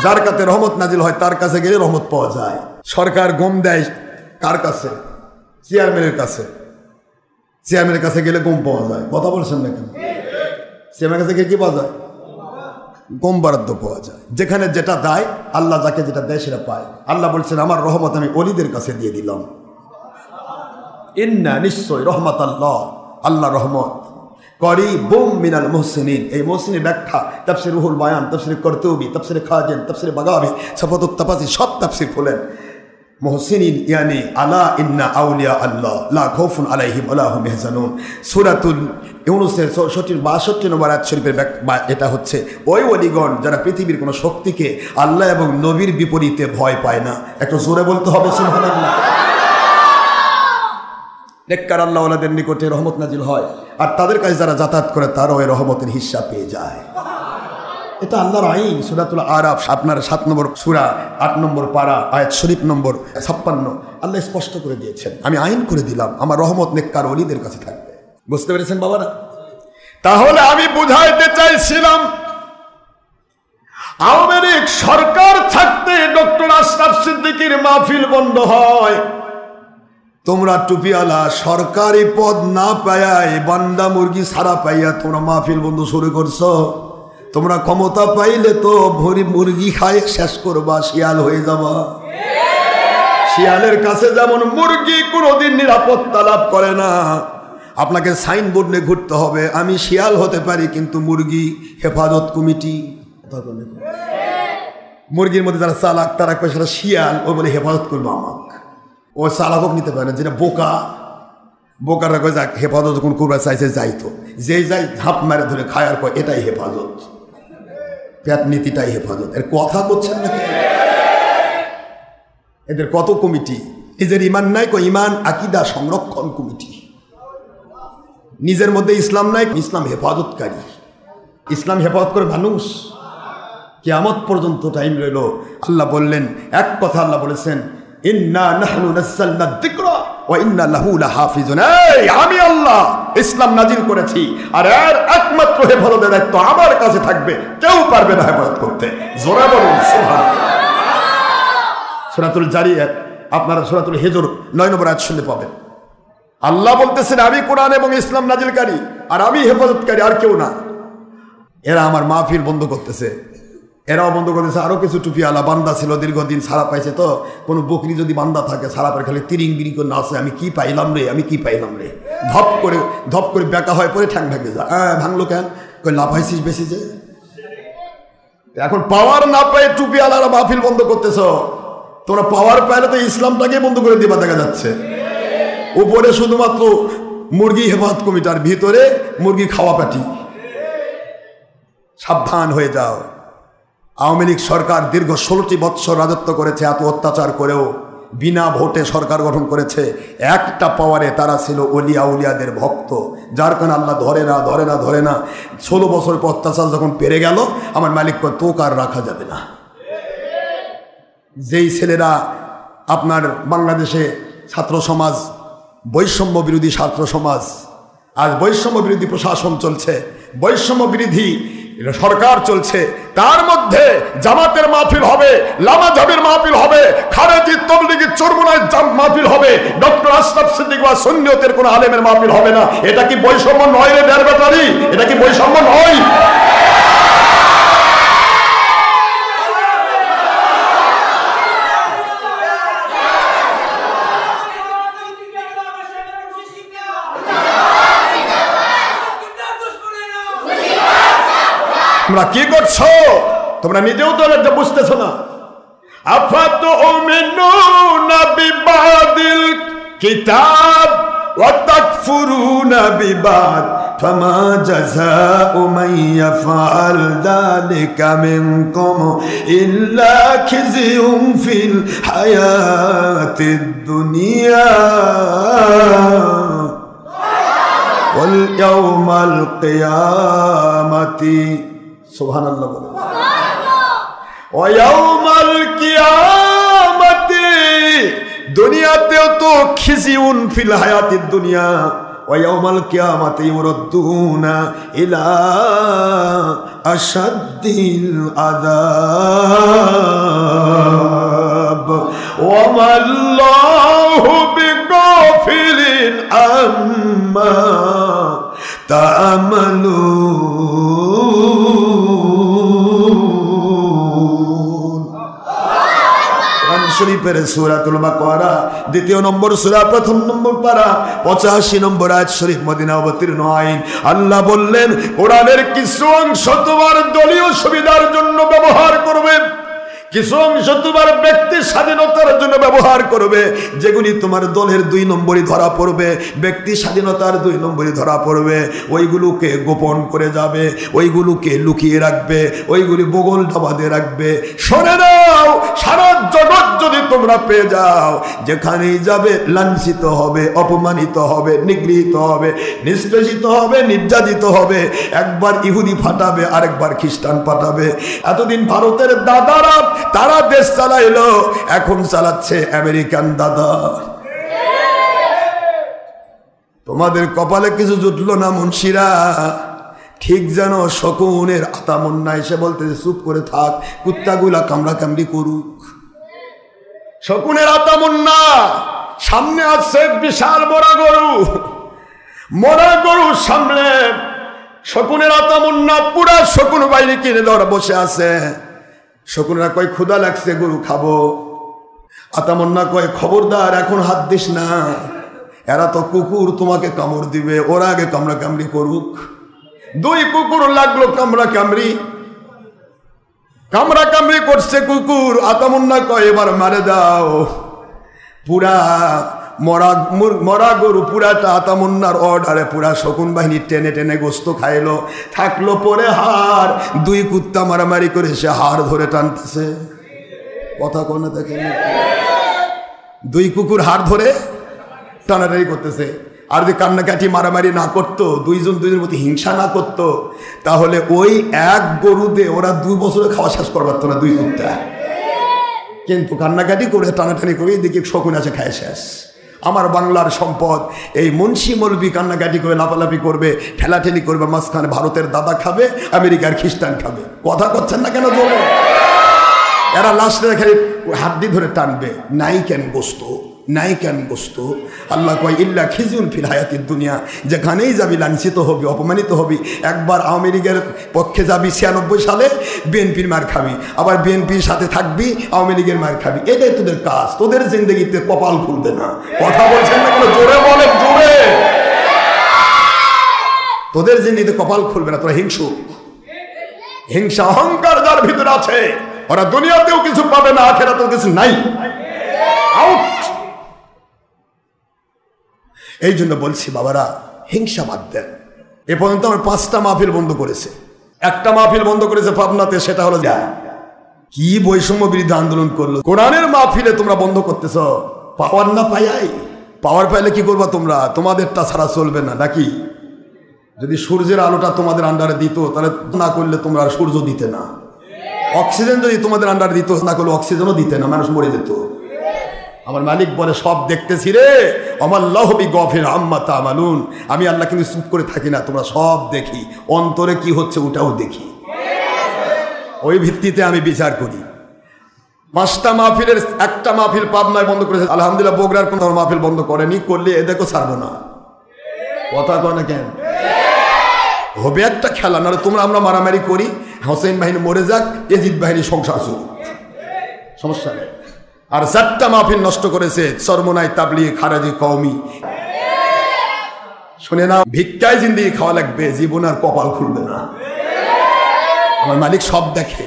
যার কাছে রহমত নাজিল হয় তার কাছে গেলে রহমত পাওয়া যায়। সরকার গম দেয় কার কাছে? চেয়ারম্যানের কাছে। চেয়ারম্যানের কাছে গেলে গম পাওয়া যায়। কথা বলছেন না কেন? চেয়ারম্যানের কাছে গিয়ে কি পাওয়া যায়? গম বরাদ্দ পাওয়া যায়। যেখানে যেটা দেয়, আল্লাহ যাকে যেটা দেয় সেটা পায়। আল্লাহ বলছেন আমার রহমত আমি ওলিদের কাছে দিয়ে দিলাম। ইন্না নিশ্চয় রহমাতাল্লাহ, আল্লাহ রহমত করিবুম মিনাল মুহসিনিন। এই মুহসিনের ব্যাখ্যা তাফসীর রুহুল বায়ান, তাফসীর কর্তুবী, তাফসীর খাজিন, তাফসীর বাগাবী, সাফাতুত তাফাসির সব তাফসীর খুলেন। মুহসিনিন ইয়ানি আলা ইন্না আউলিয়া আল্লাহ লা খাউফুন আলাইহিম ওয়া লা হুম ইয়াহজানুন। সূরাতুল ইউনূসের 62 নম্বর আয়াত শরীফের এটা হচ্ছে ওই ওলিগণ যারা পৃথিবীর কোনো শক্তিকে আল্লাহ এবং নবীর বিপরীতে ভয় পায় না। একটু জোরে বলতে হবে সুবহানাল্লাহ। নেককার আল্লাহ ওয়ালাদের নিকটে রহমত নাজিল হয়, আর তাদের কাছে যারা যাতায়াত করে তারাও ওই রহমতের হিস্সা পেয়ে যায়। এটা আল্লাহর আইন। সূরাতুল আরাফ আপনার 7 নম্বর সূরা 8 নম্বর পারা আয়াত শরীফ নম্বর 56 আল্লাহ স্পষ্ট করে দিয়েছেন, আমি আইন করে দিলাম আমার রহমত নেককার ওলিদের কাছে থাকবে। বুঝতে পেরেছেন বাবারা? তাহলে আমি বুঝাইতে চাইছিলাম, আওয়ামী লীগ সরকার থাকতে ডক্টর আশরাফ সিদ্দিকীর মাহফিল বন্ধ হয়। তোমরা টুপিওয়ালা সরকারি পদ না পাইয়াই বান্দা মুরগি ছাড়া পাইয়া তোমরা মাহফিল বন্ধ শুরু করছো। তোমরা ক্ষমতা পাইলে তো ভরি মুরগি খায় শেষ করবা, শিয়াল হয়ে যাবা। শিয়ালের কাছে যেমন মুরগি কোনোদিন নিরাপত্তা লাভ করে না, আপনাকে সাইনবোর্ড নিয়ে ঘুরতে হবে, আমি শিয়াল হতে পারি কিন্তু মুরগি হেফাজত কমিটি। মুরগির মধ্যে যারা চালাক তারা কয় সেটা শিয়াল, ও বলে হেফাজত করবো আমাকে। ও চালাকক নিতে পারে না, যেটা বোকা, বোকারা কয় যাক হেফাজত যখন করবা চাইছে যাইতো, যেই যাই ঝাঁপ মারে ধরে খায়ার কয় এটাই হেফাজত, পেট নীতিটাই হেফাজত। এর কথা করছেন নাকি? এদের কত কমিটি, নিজের ইমান নাই কয় ইমান আকীদা সংরক্ষণ কমিটি। নিজের মধ্যে ইসলাম নাই, ইসলাম হেফাজতকারী। ইসলাম হেফাজত করে মানুষ কিয়ামত পর্যন্ত টাইম রইল। আল্লাহ বললেন এক কথা, আল্লাহ বলেছেন ইন্না নাহনু নাযালনা যিকরা ওয়া ইন্না লাহু লাহাফিজুন। আমি আল্লাহ ইসলাম নাজিল করেছি, আর এর একমাত্র হেফাজতের দায়িত্ব আমার কাছে থাকবে, কেউ পারবে না হেফাজত করতে। জোরে বলুন সুবহানাল্লাহ। সূরাতুল জারিয়াত, আপনারা সূরাতুল হিজর 9 নম্বর আয়াত শুনতে পাবেন। আল্লাহ বলতেছেন আমি কোরআন এবং ইসলাম নাজিলকারী, আর আমি হেফাজতকারী, আর কেউ না। এরা আমার মাহফিল বন্ধ করতেছে, এরাও বন্ধ করতেছে। আরও কিছু টুপিওয়ালা বান্দা ছিল, দীর্ঘদিন সারা পাইছে। তো কোনো বকরি যদি বান্দা থাকে সারা পায়, খালি তিরিং বিরি করে নাচে, আমি কি পাইলাম রে, আমি কি পাইলাম রে। ধপ করে বেকা হয় পরে ঠ্যাং ভেঙে যায়। ভাঙলো কেন? কই লাফাইছিস বেশি যে। এখন পাওয়ার না পাই টুপিওয়ালারা মাহফিল বন্ধ করতেছ। তোমরা পাওয়ার পাইলে তো ইসলামটাকে বন্ধ করে দিবা দেখা যাচ্ছে। উপরে শুধুমাত্র মুরগি হেফাজত কমিটার, ভিতরে মুরগি খাওয়া পাটি। সাবধান হয়ে যাও। আওয়ামী লীগ সরকার দীর্ঘ 16টি বৎসর রাজত্ব করেছে, এত অত্যাচার করেও বিনা ভোটে সরকার গঠন করেছে। একটা পাওয়ারে তারা ছিল ওলিয়া উলিয়াদের ভক্ত, যার কারণে আল্লাহ ধরে না 16 বছর পর অত্যাচার যখন পেরে গেল, আমার মালিক তোকে আর রাখা যাবে না। যেই ছেলেরা আপনার বাংলাদেশে ছাত্র সমাজ, বৈষম্য বিরোধী ছাত্র সমাজ, আজ বৈষম্য বিরোধী প্রশাসন চলছে, বৈষম্য বিরোধী সরকার চলছে, তার মধ্যে জামাতের মাহফিল হবে, লামাজাবের মাহফিল হবে, খারেজি তবলিগি চরমুনায় মাহফিল হবে, ডক্টর আশরাফ সিদ্দিক বা সুন্নিয়তের কোন আলেমের মাহফিল হবে না। এটা কি বৈষম্য নয় রে ডের ব্যাটারি? এটা কি বৈষম্য নয়? তোমরা কি করছো? তোমরা নিজেও তো এটা বুঝতেছো না। আফাতুমিনুনা বিবাদিল কিতাব ওয়া তাকফুরুনা বিবাদ ফামা জাযাউ মান ইয়াফআল যালিকা মিনকুম ইল্লা খিযুন ফিল হায়াতিদ দুনিয়া ওয়াল ইয়াউমাল কিয়ামাতি। সুবহানাল্লাহ বলেন। ওয়ায়াউমাল কিয়ামাতি, দুনিয়াতেও তো খিজিউন ফিল হায়াতিদ দুনিয়া, ওয়ায়াউমাল কিয়ামাতি ইউরাদ্দুনা ইলা আশাদ্দিল আযাব ওয়া মাল্লাহু বিগাফিলিন আম্মা তা'মালুন। কোরআন শরীফের সূরাতুল বাকারা 2 নম্বর সূরা 1 নম্বর পারা 85 নম্বর আয়াত শরীফ মদিনা অবতীর্ণ আইন। আল্লাহ বললেন কোরআনের কিছু অংশ তোমার দলীয় সুবিধার জন্য ব্যবহার করবে, কিছু অংশ তোমার ব্যক্তি স্বাধীনতার জন্য ব্যবহার করবে। যেগুলি তোমার দলের 2 নম্বরই ধরা পড়বে, ব্যক্তি স্বাধীনতার 2 নম্বরই ধরা পড়বে, ওইগুলোকে গোপন করে যাবে, ওইগুলোকে লুকিয়ে রাখবে, ওইগুলি বগল ঢাবাতে রাখবে। শোনে নাও, সারা জগৎ যদি তোমরা পেয়ে যাও, যেখানেই যাবে লাঞ্ছিত হবে, অপমানিত হবে, নিগৃহীত হবে, নিষ্পেষিত হবে, নির্যাতিত হবে। একবার ইহুদি ফাটাবে, আরেকবার খ্রিস্টান পাঠাবে। এতদিন ভারতের দাদারা তারা দেশ চালাইলো, এখন চালাচ্ছে আমেরিকান দাদা। তোমাদের কপালে কিছু জুটলো না মুন্সিরা, ঠিক যেন শকুনের আতামন্না এসে বলতেছে চুপ করে থাক, কুত্তাগুলা কামড়া কামড়ি করুক। শকুনের আতামন্না সামনে আছে বিশাল মরা গরু সামনে। শকুনের আতামন্না পুরা শকুন বাইরে কিনে ধরে বসে আছে। শকুনেরা কয় ক্ষুধা লাগছে, গরু খাবো। আতামন্না কয় খবরদার এখন হাত দিস না, এরা তো কুকুর, তোমাকে কামড় দিবে, ওরা আগে কামড়া কামড়ি করুক। 2 কুকুর লাগলো কামড়া কামড়ি করছে কুকুর। আতামন্না কয় এবার মারে দাও। পুরা মরা গরু পুরাটা আতামন্নার অর্ডারে পুরা শকুন বাহিনী টেনে টেনে গোস্ত খাইলো। থাকলো পরে হাড়, 2 কুত্তা মারামারি করে সে হাড় ধরে টানতেছে। কথা কোনে দেখেন, 2 কুকুর হাড় ধরে টানাটানি করতেছে। আর যদি কান্নাকাটি মারামারি না করতো, 2 জন 2 জনের প্রতি হিংসা না করতো, তাহলে ওই এক গরুতে ওরা 2 বছরে খাওয়া শেষ করতে পারতো না 2 কুত্তা। কিন্তু কান্নাকাটি করে টানাটানি করে এদিকে শকুন আছে খায় শেষ। আমার বাংলার সম্পদ এই মুন্সি মৌলবি কান্নাকাটি করে লাফালাফি করবে, ঠেলাঠেলি করবে, মাঝখানে ভারতের দাদা খাবে, আমেরিকার খ্রিস্টান খাবে। কথা করছেন না কেন বলে? এরা লাস্টে খালি হাড্ডি ধরে টানবে, নাই কেন গোস্ত, নাই কেন গোস্ত। আল্লাহ কয় ইল্লা খিজিউন ফিল হায়াতিদ দুনিয়া, যেখানেই যাবি লাঞ্ছিত হবি, অপমানিত হবি। একবার আওয়ামী লীগের পক্ষে যাবি 96 সালে, বিএনপির মার খাবি, আবার বিএনপির সাথে থাকবি, আওয়ামী লীগের মার খাবি। এটাই তোদের কাজ, তোদের জিন্দগিতে কপাল খুলবে না। কথা বলছেন না কেন? জোরে বলেন, জোরে। তোদের জিন্দগিতে কপাল খুলবে না, তোরা হিংসুক। হিংসা অহংকার যার ভিতরে আছে, ওরা দুনিয়াতেও কিছু পাবে না, আখেরাতেও কিছু নাই। আউট। এই জন্য বলছি বাবারা, হিংসা বাদ দেন। এ পর্যন্ত আমার 5টা মাহফিল বন্ধ করেছে। একটা মাহফিল বন্ধ করেছে পাবনাতে, সেটা হলো কি বৈষম্য বিরোধী আন্দোলন করলো। কোরআনের মাহফিলে তোমরা বন্ধ করতেছ, পাওয়ার না পাইয়াই। পাওয়ার পাইলে কি করবা তোমরা? তোমাদেরটা ছাড়া চলবে না নাকি? যদি সূর্যের আলোটা তোমাদের আন্ডারে দিত, তাহলে না করলে তোমরা আর সূর্য দিতে না। অক্সিজেন যদি তোমাদের আন্ডারে দিত, না করলে অক্সিজেনও দিতে না, মানুষ মরে যেত। আমার মালিক বলে সব দেখতেছি রে, আমাল্লাহু বিগফির আম্মা তা'মালুন। আমি আল্লাহ কিন্তু চুপ করে থাকি না, তোমরা সব দেখি, অন্তরে কি হচ্ছে ওটাও দেখি। ওই ভিত্তিতে আমি বিচার করি। 5টা মাহফিলের একটা মাহফিল পাবনায় বন্ধ করেছে, আলহামদুলিল্লাহ। বগুড়ার কোনো মাহফিল বন্ধ করেনি, করলে এদেরকেও ছাড়বো না। কথা কয় না কেন? হবে একটা খেলা, নাহলে তোমরা আমরা মারামারি করি, হোসেন বাহিনী মরে যাক, এজিদ বাহিনী সংসার শুরু, সমস্যা নেই। আর 4টা মাহফিল নষ্ট করেছে চরমোনাই, তাবলিগ, খারাজি, কওমি। শুনে না, ভিক্ষায় জিন্দেগি খাওয়া লাগবে, জীবন আর কপাল খুলবে না। আমার মালিক সব দেখে,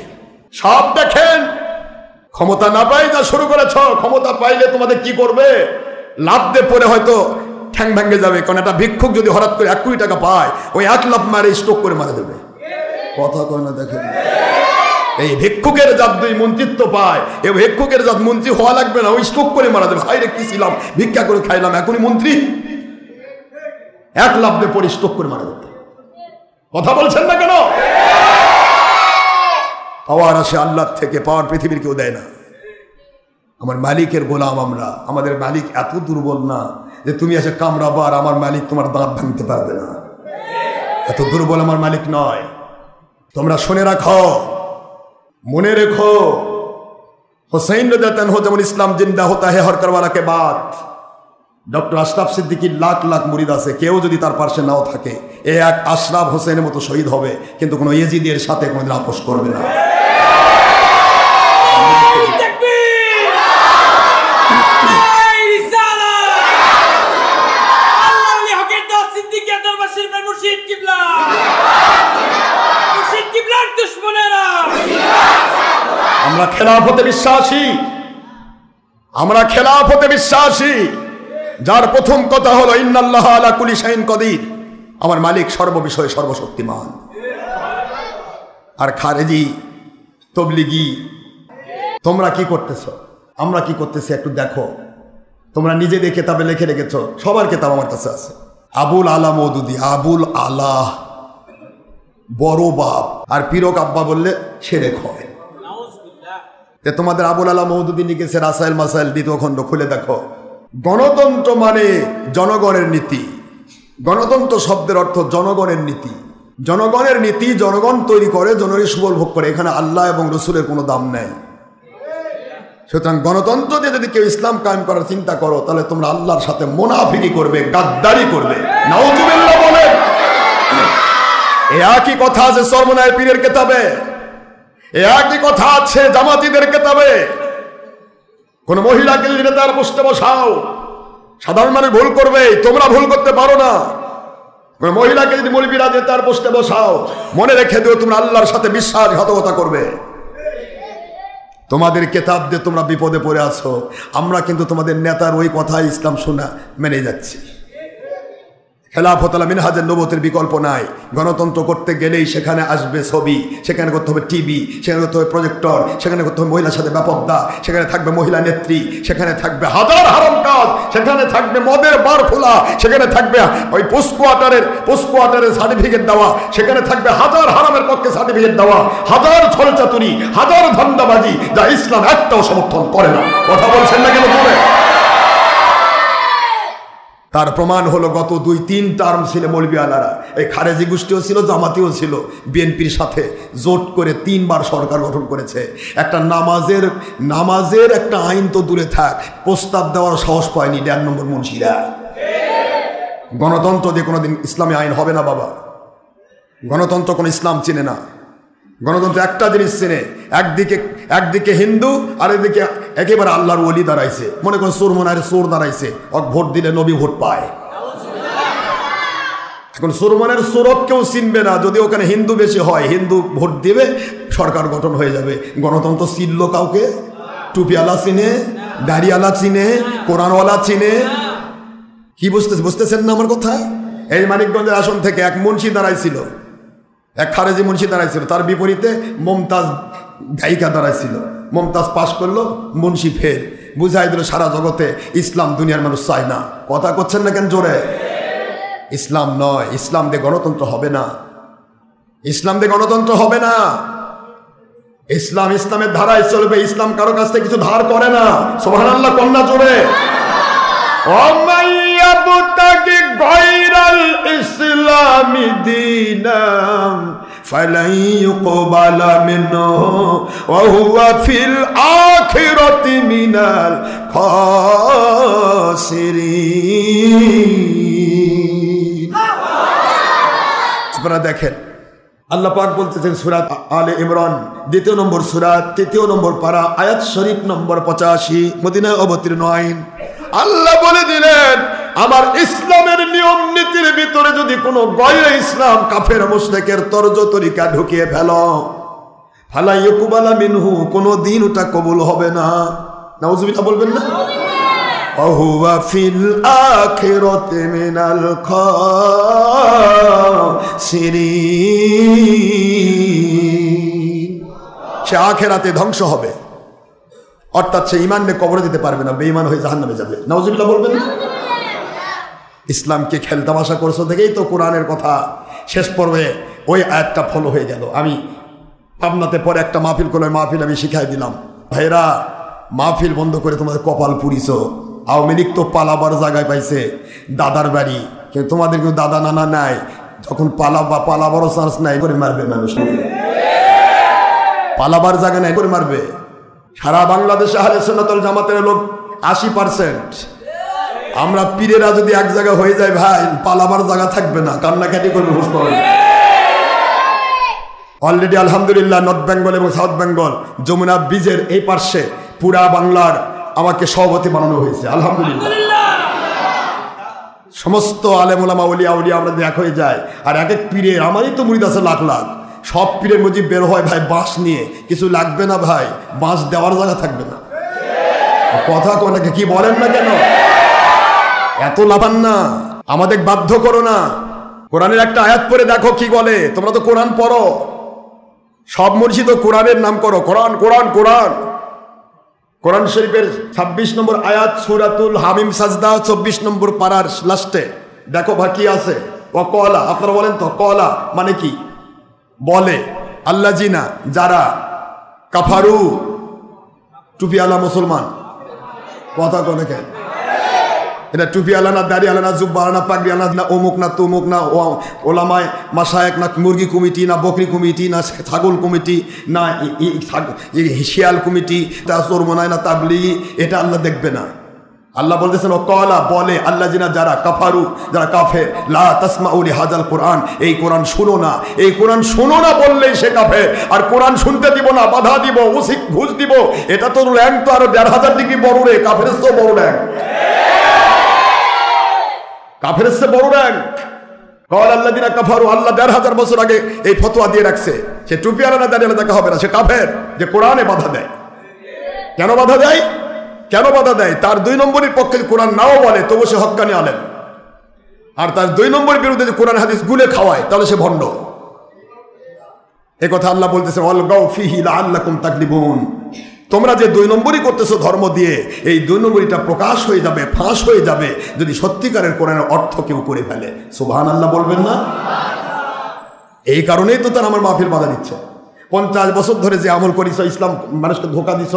সব দেখেন। ক্ষমতা না পাই যা শুরু করেছ, ক্ষমতা পাইলে তোমাদের কি করবে? লাভ দিয়ে পরে হয়তো ঠ্যাং ভেঙে যাবে। কারণ একটা ভিক্ষুক যদি হঠাৎ করে 1 কোটি টাকা পায়, ওই 1 লাখ মারে স্ট্রোক করে মারা দেবে। কথা কয় না? দেখেন, এই ভিক্ষুকের জাত দুই মন্ত্রিত্ব পায়, এই ভিক্ষুকের জাত মন্ত্রী হওয়া লাগবে না, ওই স্ট্রোক করে মারা দেবে। হাইরে কি ছিলাম, ভিক্ষা করে খাইলাম, এখনই মন্ত্রী। 1 লাখ দিয়ে পরে স্ট্রোক করে মারা দেবে। কথা বলছেন না কেন? পাওয়ার আসে আল্লাহ থেকে, পাওয়ার পৃথিবীর কেউ দেয় না। আমার মালিকের গোলাম আমরা। আমাদের মালিক এত দুর্বল না যে তুমি এসে কামড়াবা আর আমার মালিক তোমার দাঁত ভাঙতে পারবে না। এত দুর্বল আমার মালিক নয়। তোমরা শুনে রাখো, মনে রেখো, হুসাইন রাদিয়াল্লাহু আনহু যেমন ইসলাম জিন্দা হতা হে হর করওয়ালা কে বাদ। ডক্টর আশরাফ সিদ্দিকীর লাখ লাখ মুরিদ আছে, কেউ যদি তার পাশে নাও থাকে, এ এক আশরাফ হোসেনের মতো শহীদ হবে, কিন্তু কোনো ইয়েজিদের সাথে কোনোদিন আপোষ করবে না। আমরা খেলাফতে বিশ্বাসী, আমরা খেলাফতে বিশ্বাসী। যার প্রথম কথা হলো ইন্নাল্লাহা আলা কুল্লি শাইইন কাদির, আমার মালিক সর্ববিষয়ে সর্বশক্তিমান। আর খারেজি, তবলিগি, তোমরা কি করতেছ, আমরা কি করতেছি একটু দেখো। তোমরা নিজেদের কিতাবে লিখে রেখেছ, সবার কিতাব আমার কাছে আছে। আবুল আলা মওদুদি, আবুল আলা বড় বাপ, আর পীরক আব্বা বললে ছেড়ে খয়। তোমাদের আবুল আলা মওদুদি লিখেছে রাসাইল মাসাইল 2য় খণ্ড, খুলে দেখো। গণতন্ত্র মানে জনগণের নীতি। গণতন্ত্র শব্দের অর্থ জনগণের নীতি। জনগণের নীতি জনগণ তৈরি করে, জনগণের সুবল ভোগ করে। এখানে আল্লাহ এবং রসুলের কোনো দাম নেই। সুতরাং গণতন্ত্র দিয়ে যদি কেউ ইসলাম কায়েম করার চিন্তা করো, তাহলে তোমরা আল্লাহর সাথে মুনাফিকি করবে, গাদ্দারি করবে। নাউজুবিল্লাহ বলে। এ একই কথা আছে চরমোনাই পীরের কিতাবে, এ একই কথা আছে জামাতিদের কিতাবে। কোন মহিলাকে যদি তার পোস্টে বসাও, সাধারণ মানুষ ভুল করবে, তোমরা ভুল করতে পারো না। কোন মহিলাকে যদি মৌলবীরা দিয়ে তার পোস্টে বসাও, মনে রেখে দিও তোমরা আল্লাহর সাথে বিশ্বাসঘাতকতা করবে। তোমাদের কিতাব দিয়ে তোমরা বিপদে পড়ে আছো। আমরা কিন্তু তোমাদের নেতার ওই কথাই ইসলাম শোনা মেনে যাচ্ছি। খেলাফত আলা মিনহাজের নবুয়তের বিকল্প নাই। গণতন্ত্র করতে গেলেই সেখানে আসবে ছবি, সেখানে করতে হবে টিভি, সেখানে করতে হবে প্রজেক্টর, সেখানে করতে হবে মহিলার সাথে ব্যাপকতা, সেখানে থাকবে মহিলা নেত্রী, সেখানে থাকবে হাজার হারাম কাজ, সেখানে থাকবে মদের বার খোলা, সেখানে থাকবে ওই পোস্টকোয়ার্টারের সার্টিফিকেট দেওয়া, সেখানে থাকবে হাজার হারামের পক্ষে সার্টিফিকেট দেওয়া, হাজার ছলচাতুরি, হাজার ধান্দাবাজি, যা ইসলাম একটাও সমর্থন করে না। কথা বলছেন না কেন? তার প্রমাণ হলো গত 2-3 টার্ম ছিল মৌলবি আলারা, এই খারেজি গোষ্ঠীও ছিল, জামাতিও ছিল, বিএনপির সাথে জোট করে 3 বার সরকার গঠন করেছে। একটা নামাজের একটা আইন তো দূরে থাক, প্রস্তাব দেওয়ার সাহস পায়নি 1.5 নম্বর মুন্সিরা। গণতন্ত্র দিয়ে কোনোদিন ইসলামী আইন হবে না বাবা। গণতন্ত্র কোনো ইসলাম চিনে না। গণতন্ত্র একটা জিনিস চিনে, একদিকে হিন্দু আর এদিকে একেবারে আল্লাহর ওলি দাঁড়াইছে। মনে করেন চোর মনে হয় চোর দাঁড়াইছে, ভোট দিলে নবী ভোট পায়। এখন চোরমনের চোরক কেউ চিনবে না, যদি ওখানে হিন্দু বেশি হয়, হিন্দু ভোট দিবে, সরকার গঠন হয়ে যাবে। গণতন্ত্র চিনল কাউকে? টুপিওয়ালা চিনে, দাড়িওয়ালা চিনে, কোরআনওয়ালা চিনে। কি বুঝতেছেন না আমার কথা? এই মানিকগঞ্জের আসন থেকে এক মুন্সি দাঁড়াইছিল, এক খারেজি মুন্সি দাঁড়াইছিল, তার বিপরীতে মমতাজ গায়িকা দাঁড়াইছিল। মমতাজ পাশ করলো, মুন্সি ফেল। বুঝাই দিল সারা জগতে ইসলাম দুনিয়ার মানুষ চায় না। কথা করছেন না কেন জোরে? ইসলাম নয়, ইসলাম দিয়ে গণতন্ত্র হবে না, ইসলাম দিয়ে গণতন্ত্র হবে না। ইসলাম ইসলামের ধারায় চলবে, ইসলাম কারো কাছ থেকে কিছু ধার করে না। সুবহানাল্লাহ কন্যা জোরে। وَمَن غَيْرَ الْإِسْلَامِ دِينًا فَلَن يُقْبَلَ مِنْهُ وَهُوَ فِي الْآخِرَةِ مِنَ الْخَاسِرِينَ। আপনারা দেখেন আল্লাহ পাক বলতেছেন সূরা আলে ইমরান 2 নম্বর সূরা 3 নম্বর পারা আয়াত শরীফ নম্বর 85, মদিনায় অবতীর্ণ আইন। আল্লাহ বলে দিলেন, আমার ইসলামের নিয়ম নীতির ভিতরে যদি কোনো গয়রে ইসলাম কাফের মুশরিকের তরজ তরিকা ঢুকিয়ে ফেলো, ফালা ইউকবালা মিনহু, কোনো দিন ওটা কবুল হবে না। নাউযুবিল্লাহ বলবেন না? ওহুয়া ফিল আখিরাতি মিনাল খাসিরিন, সে আখিরাতে ধ্বংস হবে, অর্থাৎ সে ঈমান নিয়ে কবরে দিতে পারবে না, বেঈমান হয়ে জাহান্নামে যাবে। নাউযুবিল্লাহ বলবেন না? ইসলামকে খেলতামাশা করছো দেখেই তো কোরআনের কথা শেষ পর্বে ওই আয়াতটা ফলো হয়ে গেল। আমি পাবনাতে পরে একটা মাহফিল করলে, মাহফিল আমি শিখাই দিলাম, ভাইরা মাহফিল বন্ধ করে তোমাদের কপাল পুড়িছ। আওয়ামী লীগ তো পালাবার জায়গায় পাইছে, দাদার বাড়ি, কিন্তু তোমাদের কেউ দাদা নানা নাই। যখন পালাবারও চান্স নাই করে মারবে মানুষ, পালাবার জায়গা নাই করে মারবে। সারা বাংলাদেশে আহলে সুন্নাত ওয়াল জামাতের লোক 80%। আমরা পীরেরা যদি এক জায়গা হয়ে যায় ভাই, পালাবার জায়গা থাকবে না, কান্নাকাটি করবে, হুঁশ পাবে। অলরেডি আলহামদুলিল্লাহ নর্থ বেঙ্গল এবং সাউথ বেঙ্গল যমুনা ব্রিজের এই পার্শ্বে পুরা বাংলার আমাকে সভাপতি বানানো হয়েছে আলহামদুলিল্লাহ। সমস্ত আলেম ওলামা ওলিয়া উলিয়া আমরা এক হয়ে যায়। আর এক এক পীরের, আমারই তো মুরিদ আছে লাখ লাখ, সব পীরের মজিব বের হয় ভাই বাঁশ নিয়ে। কিছু লাগবে না ভাই, বাঁশ দেওয়ার জায়গা থাকবে না। কথা কোনাকে কি বলেন না কেন? এত লাভান না, আমাদের বাধ্য করো না। কোরআনের একটা আয়াত পড়ে দেখো কি বলে। তোমরা তো কোরআন পড়ো, সব মুর্শিদ কোরআনের নাম করো, কোরআন কোরআন কোরআন। কোরআন শরীফের 26 নম্বর আয়াত সূরাতুল হামিম সাজদা 24 নম্বর পারার লাস্টে দেখো ভাই কি আছে। ও কলা, আপনারা বলেন তো কলা মানে কি? বলে আল্লাযিনা, যারা কাফারু, টুপিওয়ালা মুসলমান। কথা কোনে কেন? এটা টুপিওয়ালা না, দাড়িওয়ালা না, জুব্বাওয়ালা না, পাগড়িওয়ালা না, অমুক না তমুক না, ওলামায় মাশায়েখ না, মুরগি কমিটি না, বকরি কমিটি না, ছাগল কমিটি না, শিয়াল কমিটি, তা চোরমনায় না, তাবলিগি, এটা আল্লাহ দেখবে না। আল্লাহ বলতেছেন ও কলা, বলে আল্লাযিনা, যারা কাফারু, যারা কাফের, লা তাসমাউ লিহাযাল কোরআন, এই কোরআন শুনো না, এই কোরআন শুনো না বললেই সে কাফের। আর কোরআন শুনতে দিব না, বাধা দিব, উচিত ঘুষ দিব, এটা তো র্যাঙ্ক তো আরো 1500 ডিগ্রি বড় রে, কাফেরের চেয়ে বড় র্যাঙ্ক, কাফেরের চেয়ে বড় র্যাঙ্ক। কল আল্লাযিনা কাফারু, আল্লাহ 1500 বছর আগে এই ফতোয়া দিয়ে রাখছে, সে টুপিওয়ালা না দাঁড়িয়ে দেখা হবে না, সে কাফের, যে কোরআনে বাধা দেয়। কেন বাধা দেয়? কেন বাধা দেয়? তার 2 নম্বরের পক্ষে কোরআন নাও বলে, তবু সে হক্কানি আলেম। আর তার 2 নম্বরের বিরুদ্ধে যে কোরআন হাদিস গুলে খাওয়ায়, তাহলে সে ভণ্ড। এই কথা আল্লাহ বলতেছেন ওয়ালগাউ ফিহি লাআল্লাকুম তাগলিবুন। তোমরা যে 2 নম্বরই করতেছো ধর্ম দিয়ে, এই 2 নম্বরটা প্রকাশ হয়ে যাবে, ফাঁস হয়ে যাবে, যদি সত্যিকারের কোরআনের অর্থ কেউ করে ফেলে। সুবহানাল্লাহ বলবেন না? এই কারণেই তো তার আমার মাহফিল বাধা দিচ্ছে। 50 বছর ধরে যে আমল করিস, ইসলাম মানুষকে ধোকা দিছ,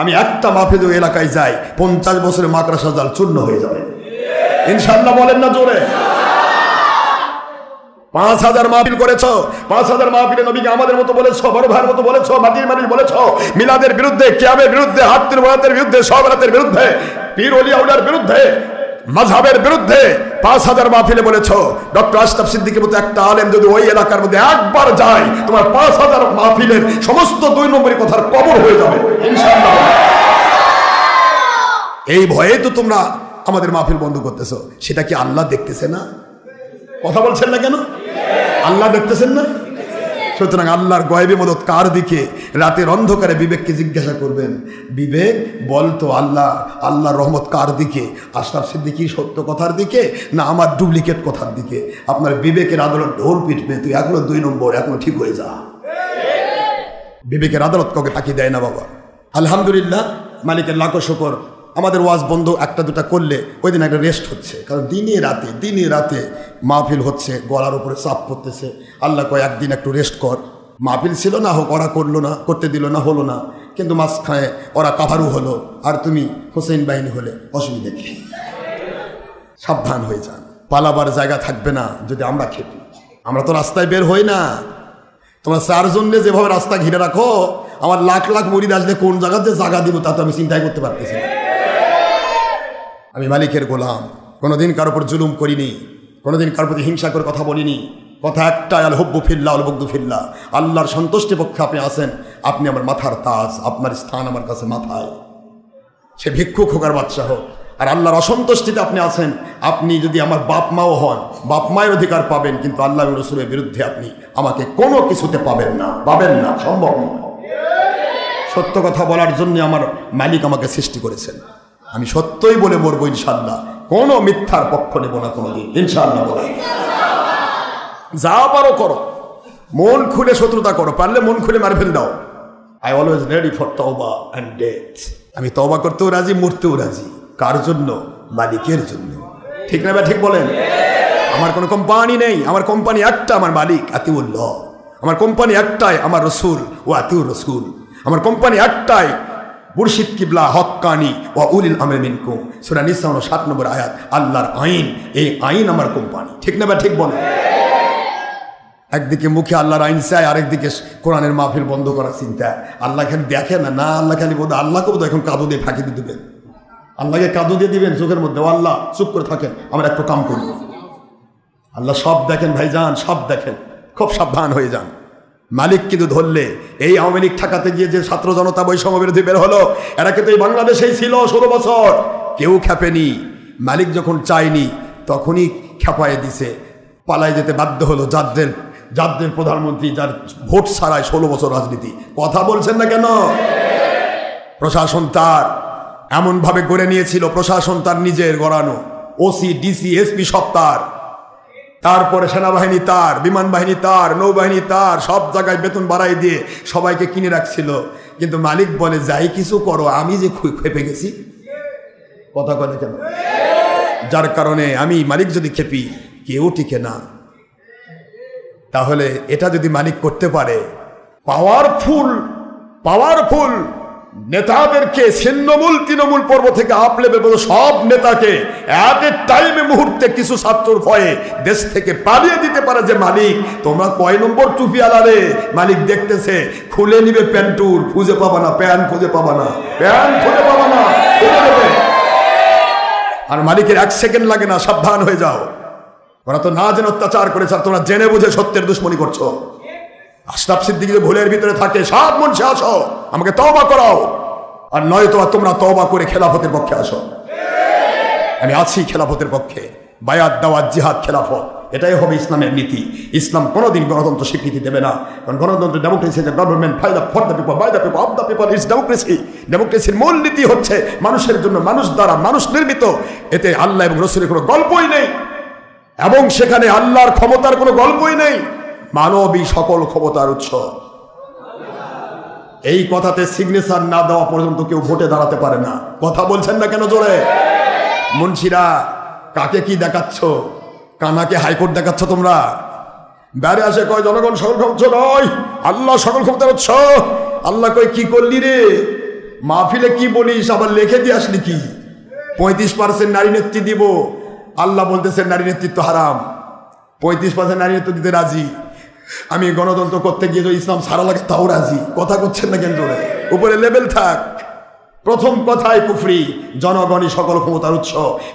আমি একটা মাহফিল এলাকায় যাই, 50 বছরে মাকড়সা জাল চূর্ণ হয়ে যাবে। ইনশাআল্লাহ বলেন না জোরে। 5000 মাহফিল করেছো, 5000 মাহফিলে নবীকে আমাদের মতো বলেছো, বড় ভাইয়ের মতো বলেছো, মাটির মানুষ বলেছো, মিলাদের বিরুদ্ধে, কিয়ামের বিরুদ্ধে, হাত্তুর বরাতের বিরুদ্ধে, সবরাতের বিরুদ্ধে, পীর ওলিয়া উলিয়ার বিরুদ্ধে, মাযহাবের বিরুদ্ধে 5000 মাহফিলে বলেছো। ডক্টর আশরাফ সিদ্দিকীর মতো একটা আলেম যদি ওই এলাকার মধ্যে একবার যায়, তোমার 5000 মাহফিলের সমস্ত 2 নম্বরী কথার কবর হয়ে যাবে ইনশাআল্লাহ। এই ভয়ে তো তোমরা আমাদের মাহফিল বন্ধ করতেছো। সেটা কি আল্লাহ দেখতেছে না? কথা বলছেন না কেন? আল্লাহ দেখতেছেন না? সুতরাং আল্লাহর গয়েবী মদত কার দিকে? রাতের অন্ধকারে বিবেককে জিজ্ঞাসা করবেন, বিবেক বলতো আল্লাহর রহমত কার দিকে? আশরাফ সিদ্দিকীর সত্য কথার দিকে না আমার ডুপ্লিকেট কথার দিকে? আপনার বিবেকের আদালত ঢোল পিটবে, তুই এখনো 2 নম্বর, এখনো ঠিক হয়ে যা। বিবেকের আদালত কাউকে ফাঁকি দেয় না বাবা। আলহামদুলিল্লাহ, মালিকের লাখো শুকর। আমাদের ওয়াজ বন্ধ 1-2টা করলে ওই দিন একটা রেস্ট হচ্ছে, কারণ দিনে রাতে মাহফিল হচ্ছে, গলার উপরে চাপ পড়তেছে। আল্লাহ কয় একদিন একটু রেস্ট কর। মাহফিল ছিল না হোক, ওরা করলো না, করতে দিল না, হলো না, কিন্তু মাঝখানে ওরা কাভারু হলো, আর তুমি হোসেন বাহিনী হলে, অসুবিধা কি? সাবধান হয়ে যান, পালাবার জায়গা থাকবে না যদি আমরা খেপি। আমরা তো রাস্তায় বের হই না। তোমরা 4 জনে যেভাবে রাস্তা ঘিরে রাখো, আমার লাখ লাখ মুরিদ আসলে কোন জায়গাতে জায়গা দিব তা তো আমি চিন্তাই করতে পারতেছি না। আমি মালিকের গোলাম, কোনোদিন কারোর উপর জুলুম করিনি, কোনোদিন কারোর প্রতি হিংসা করে কথা বলিনি। কথা একটাই, আল হুব্বু ফিল্লাহ আল বুগদু ফিল্লাহ। আল্লাহর সন্তুষ্টির পক্ষে আপনি আছেন, আপনি আমার মাথার তাজ, আপনার স্থান আমার কাছে মাথায়। সে ভিক্ষুক হোক আর বাদশা হোক। আর আল্লাহর অসন্তুষ্টিতে আপনি আছেন, আপনি যদি আমার বাপ মাও হন, বাপ মায়ের অধিকার পাবেন, কিন্তু আল্লাহ রাসূলের বিরুদ্ধে আপনি আমাকে কোনো কিছুতে পাবেন না, সম্ভব নয়। সত্য কথা বলার জন্য আমার মালিক আমাকে সৃষ্টি করেছেন। আমি সত্যই বলে মরবো ইনশাআল্লাহ, কোনো মিথ্যার পক্ষ নেব না কোনোদিন ইনশাআল্লাহ। যা পারো করো, মন খুলে শত্রুতা করো, পারলে মন খুলে মার ফেল দাও। আই অলওয়েজ রেডি ফর তওবা এন্ড ডেথ। আমি তওবা করতেও রাজি, মরতেও রাজি। কার জন্য? মালিকের জন্য। ঠিক না? ঠিক বলেন। আমার কোনো কোম্পানি নেই, আমার কোম্পানি একটা, আমার মালিক আতিউল্লাহ। আমার কোম্পানি একটাই, আমার রসুল ও আতিউর রসুল। আমার কোম্পানি একটাই, মুর্শিদ কিবলা হক্কানি ও উলিল আমরি মিনকুম। সূরা নিসা 7 নম্বর আয়াত। আল্লাহর আইন, এই আইন আমার কোম্পানি। ঠিক না? ঠিক বলেন। একদিকে মুখে আল্লাহর আইন চাই, আরেকদিকে কোরআনের মাহফিল বন্ধ করার চিন্তা। আল্লাহ খালি দেখে না, আল্লাহ খালি বোধ আল্লাহকে বোধ এখন কাদু দিয়ে ফাঁকি দিয়ে দেবেন। আল্লাহকে কাদু দিয়ে দিবেন চোখের মধ্যে, ও আল্লাহ চুপ করে থাকেন, আমরা একটু কাম করি। আল্লাহ সব দেখেন ভাইজান, সব দেখেন, খুব সাবধান হয়ে যান। মালিক কিন্তু ধরলে, এই আওয়ামী লীগ ঠেকাতে গিয়ে যে ছাত্র জনতা বৈষম্য বিরোধী বের হলো, এরা কিন্তু এই বাংলাদেশেই ছিল 16 বছর, কেউ খেপেনি। মালিক যখন চায়নি তখনই খেপায়ে দিছে, পালায় যেতে বাধ্য হলো। যাদের প্রধানমন্ত্রী, যার ভোট ছাড়াই 16 বছর রাজনীতি। কথা বলছেন না কেন? প্রশাসন তার এমনভাবে গড়ে নিয়েছিল, প্রশাসন তার নিজের গড়ানো, ওসি ডিসি এসপি সব তার। তারপরে সেনাবাহিনী তার, বিমান বাহিনী তার, নৌবাহিনী তার, সব জায়গায় বেতন বাড়াই দিয়ে সবাইকে কিনে রাখছিল। কিন্তু মালিক বলে, যাই কিছু করো, আমি যে খেপে গেছি। কথা কথা কেন? যার কারণে আমি মালিক যদি খেপি, কেউ টিকে না। তাহলে এটা যদি মালিক করতে পারে, পাওয়ারফুল নেতাদেরকে ছিন্নমূল তৃণমূল পর্ব থেকে আপ লেভেল পর্যন্ত সব নেতাকে এট এ টাইমে, মুহূর্তে কিছু ছাত্রর ভয়ে দেশ থেকে পালিয়ে দিতে পারে যে মালিক, তোমরা কয় নম্বর টুপি আলারে? মালিক দেখতেছে, খুলে নিবে প্যান্টুর, খুঁজে পাবা না, প্যান্ট খুঁজে পাবা না, খুলে নেবে। আর মালিকের 1 সেকেন্ড লাগে না, সাবধান হয়ে যাও। ওরা তো না জেনে অত্যাচার করেছে, আর তোমরা জেনে বুঝে সত্যের দুশ্মনী করছো। আশরাফ সিদ্দিকী যে ভুলের ভিতরে থাকে, সব মনসে আসো, আমাকে তওবা করাও। আর নয়তো তোমরা তওবা করে খেলাফতের পক্ষে আসো। আমি আছি খেলাফতের পক্ষে। বায়াত, দাওয়াত, জিহাদ, খেলাফত, এটাই হবে ইসলামের নীতি। ইসলাম কোনোদিন গণতন্ত্র স্বীকৃতি দেবে না, কারণ গণতন্ত্র, democracy, government for the people, by the people, of the people is democracy. ডেমোক্রেসির মূল নীতি হচ্ছে মানুষের জন্য, মানুষ দ্বারা, মানুষ নির্মিত। এতে আল্লাহ এবং রাসূলের কোনো গল্পই নেই, এবং সেখানে আল্লাহর ক্ষমতার কোনো গল্পই নেই। মানবী সকল ক্ষমতার উৎস। এই কথাতে সিগনেচার না দেওয়া পর্যন্ত কেউ ভোটে দাঁড়াতে পারে না। কথা বলছেন না কেন জোরে? মুন্সিরা কাকে কি দেখাচ্ছ? কানাকে হাইকোর্ট দেখাচ্ছ তোমরা? বাইরে আসে কয় জনগণ সকল ক্ষমতা নয়, আল্লাহ সকল ক্ষমতার উৎস। আল্লাহ কয় কি করলি রে? মাহফিলে কি বলিস, আবার লিখে দিয়ে আসলি কি? 35% নারী নেত্রী দিব, আল্লাহ বলতেছেন নারী নেতৃত্ব হারাম, 35% নারী নেতৃত্ব দিতে রাজি। আমি গণতন্ত্র করতে গিয়ে যদি ইসলাম সারা লাগে তাও রাজি। কথা করছেন না কেন্দ্রে, উপরে লেভেল থাক। প্রথম কথাই কুফরি, জনগণই সকল ক্ষমতার উৎস।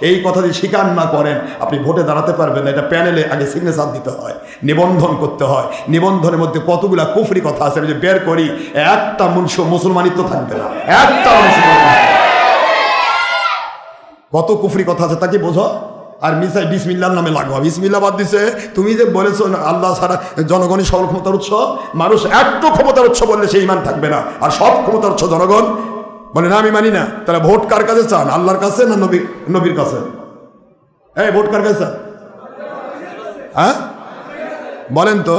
এই কথা যদি স্বীকার না করেন আপনি ভোটে দাঁড়াতে পারবেন না। এটা প্যানেলে আগে সিগনেচার দিতে হয়, নিবন্ধন করতে হয়। নিবন্ধনের মধ্যে কতগুলা কুফরি কথা আছে, আমি যে বের করি একটা মুসলমানিত্ব থাকবে না, একটা কত কুফরি কথা আছে তা কি বোঝো? আর মিসাই বিসমিল্লাহর নামে লাগবা, বিসমিল্লাহ বাদ দিছে। তুমি যে বলেছো আল্লাহ ছাড়া জনগণই সকল ক্ষমতার উৎস, মানুষ একটু ক্ষমতার উৎস বললে সেই ইমান থাকবে না। আর সব ক্ষমতার উৎস জনগণ বলে না আমি মানি না। তারা ভোট কার কাছে চান, আল্লাহর কাছে না নবীর কাছে? এই ভোট কার কাছে চান? হ্যাঁ বলেন তো।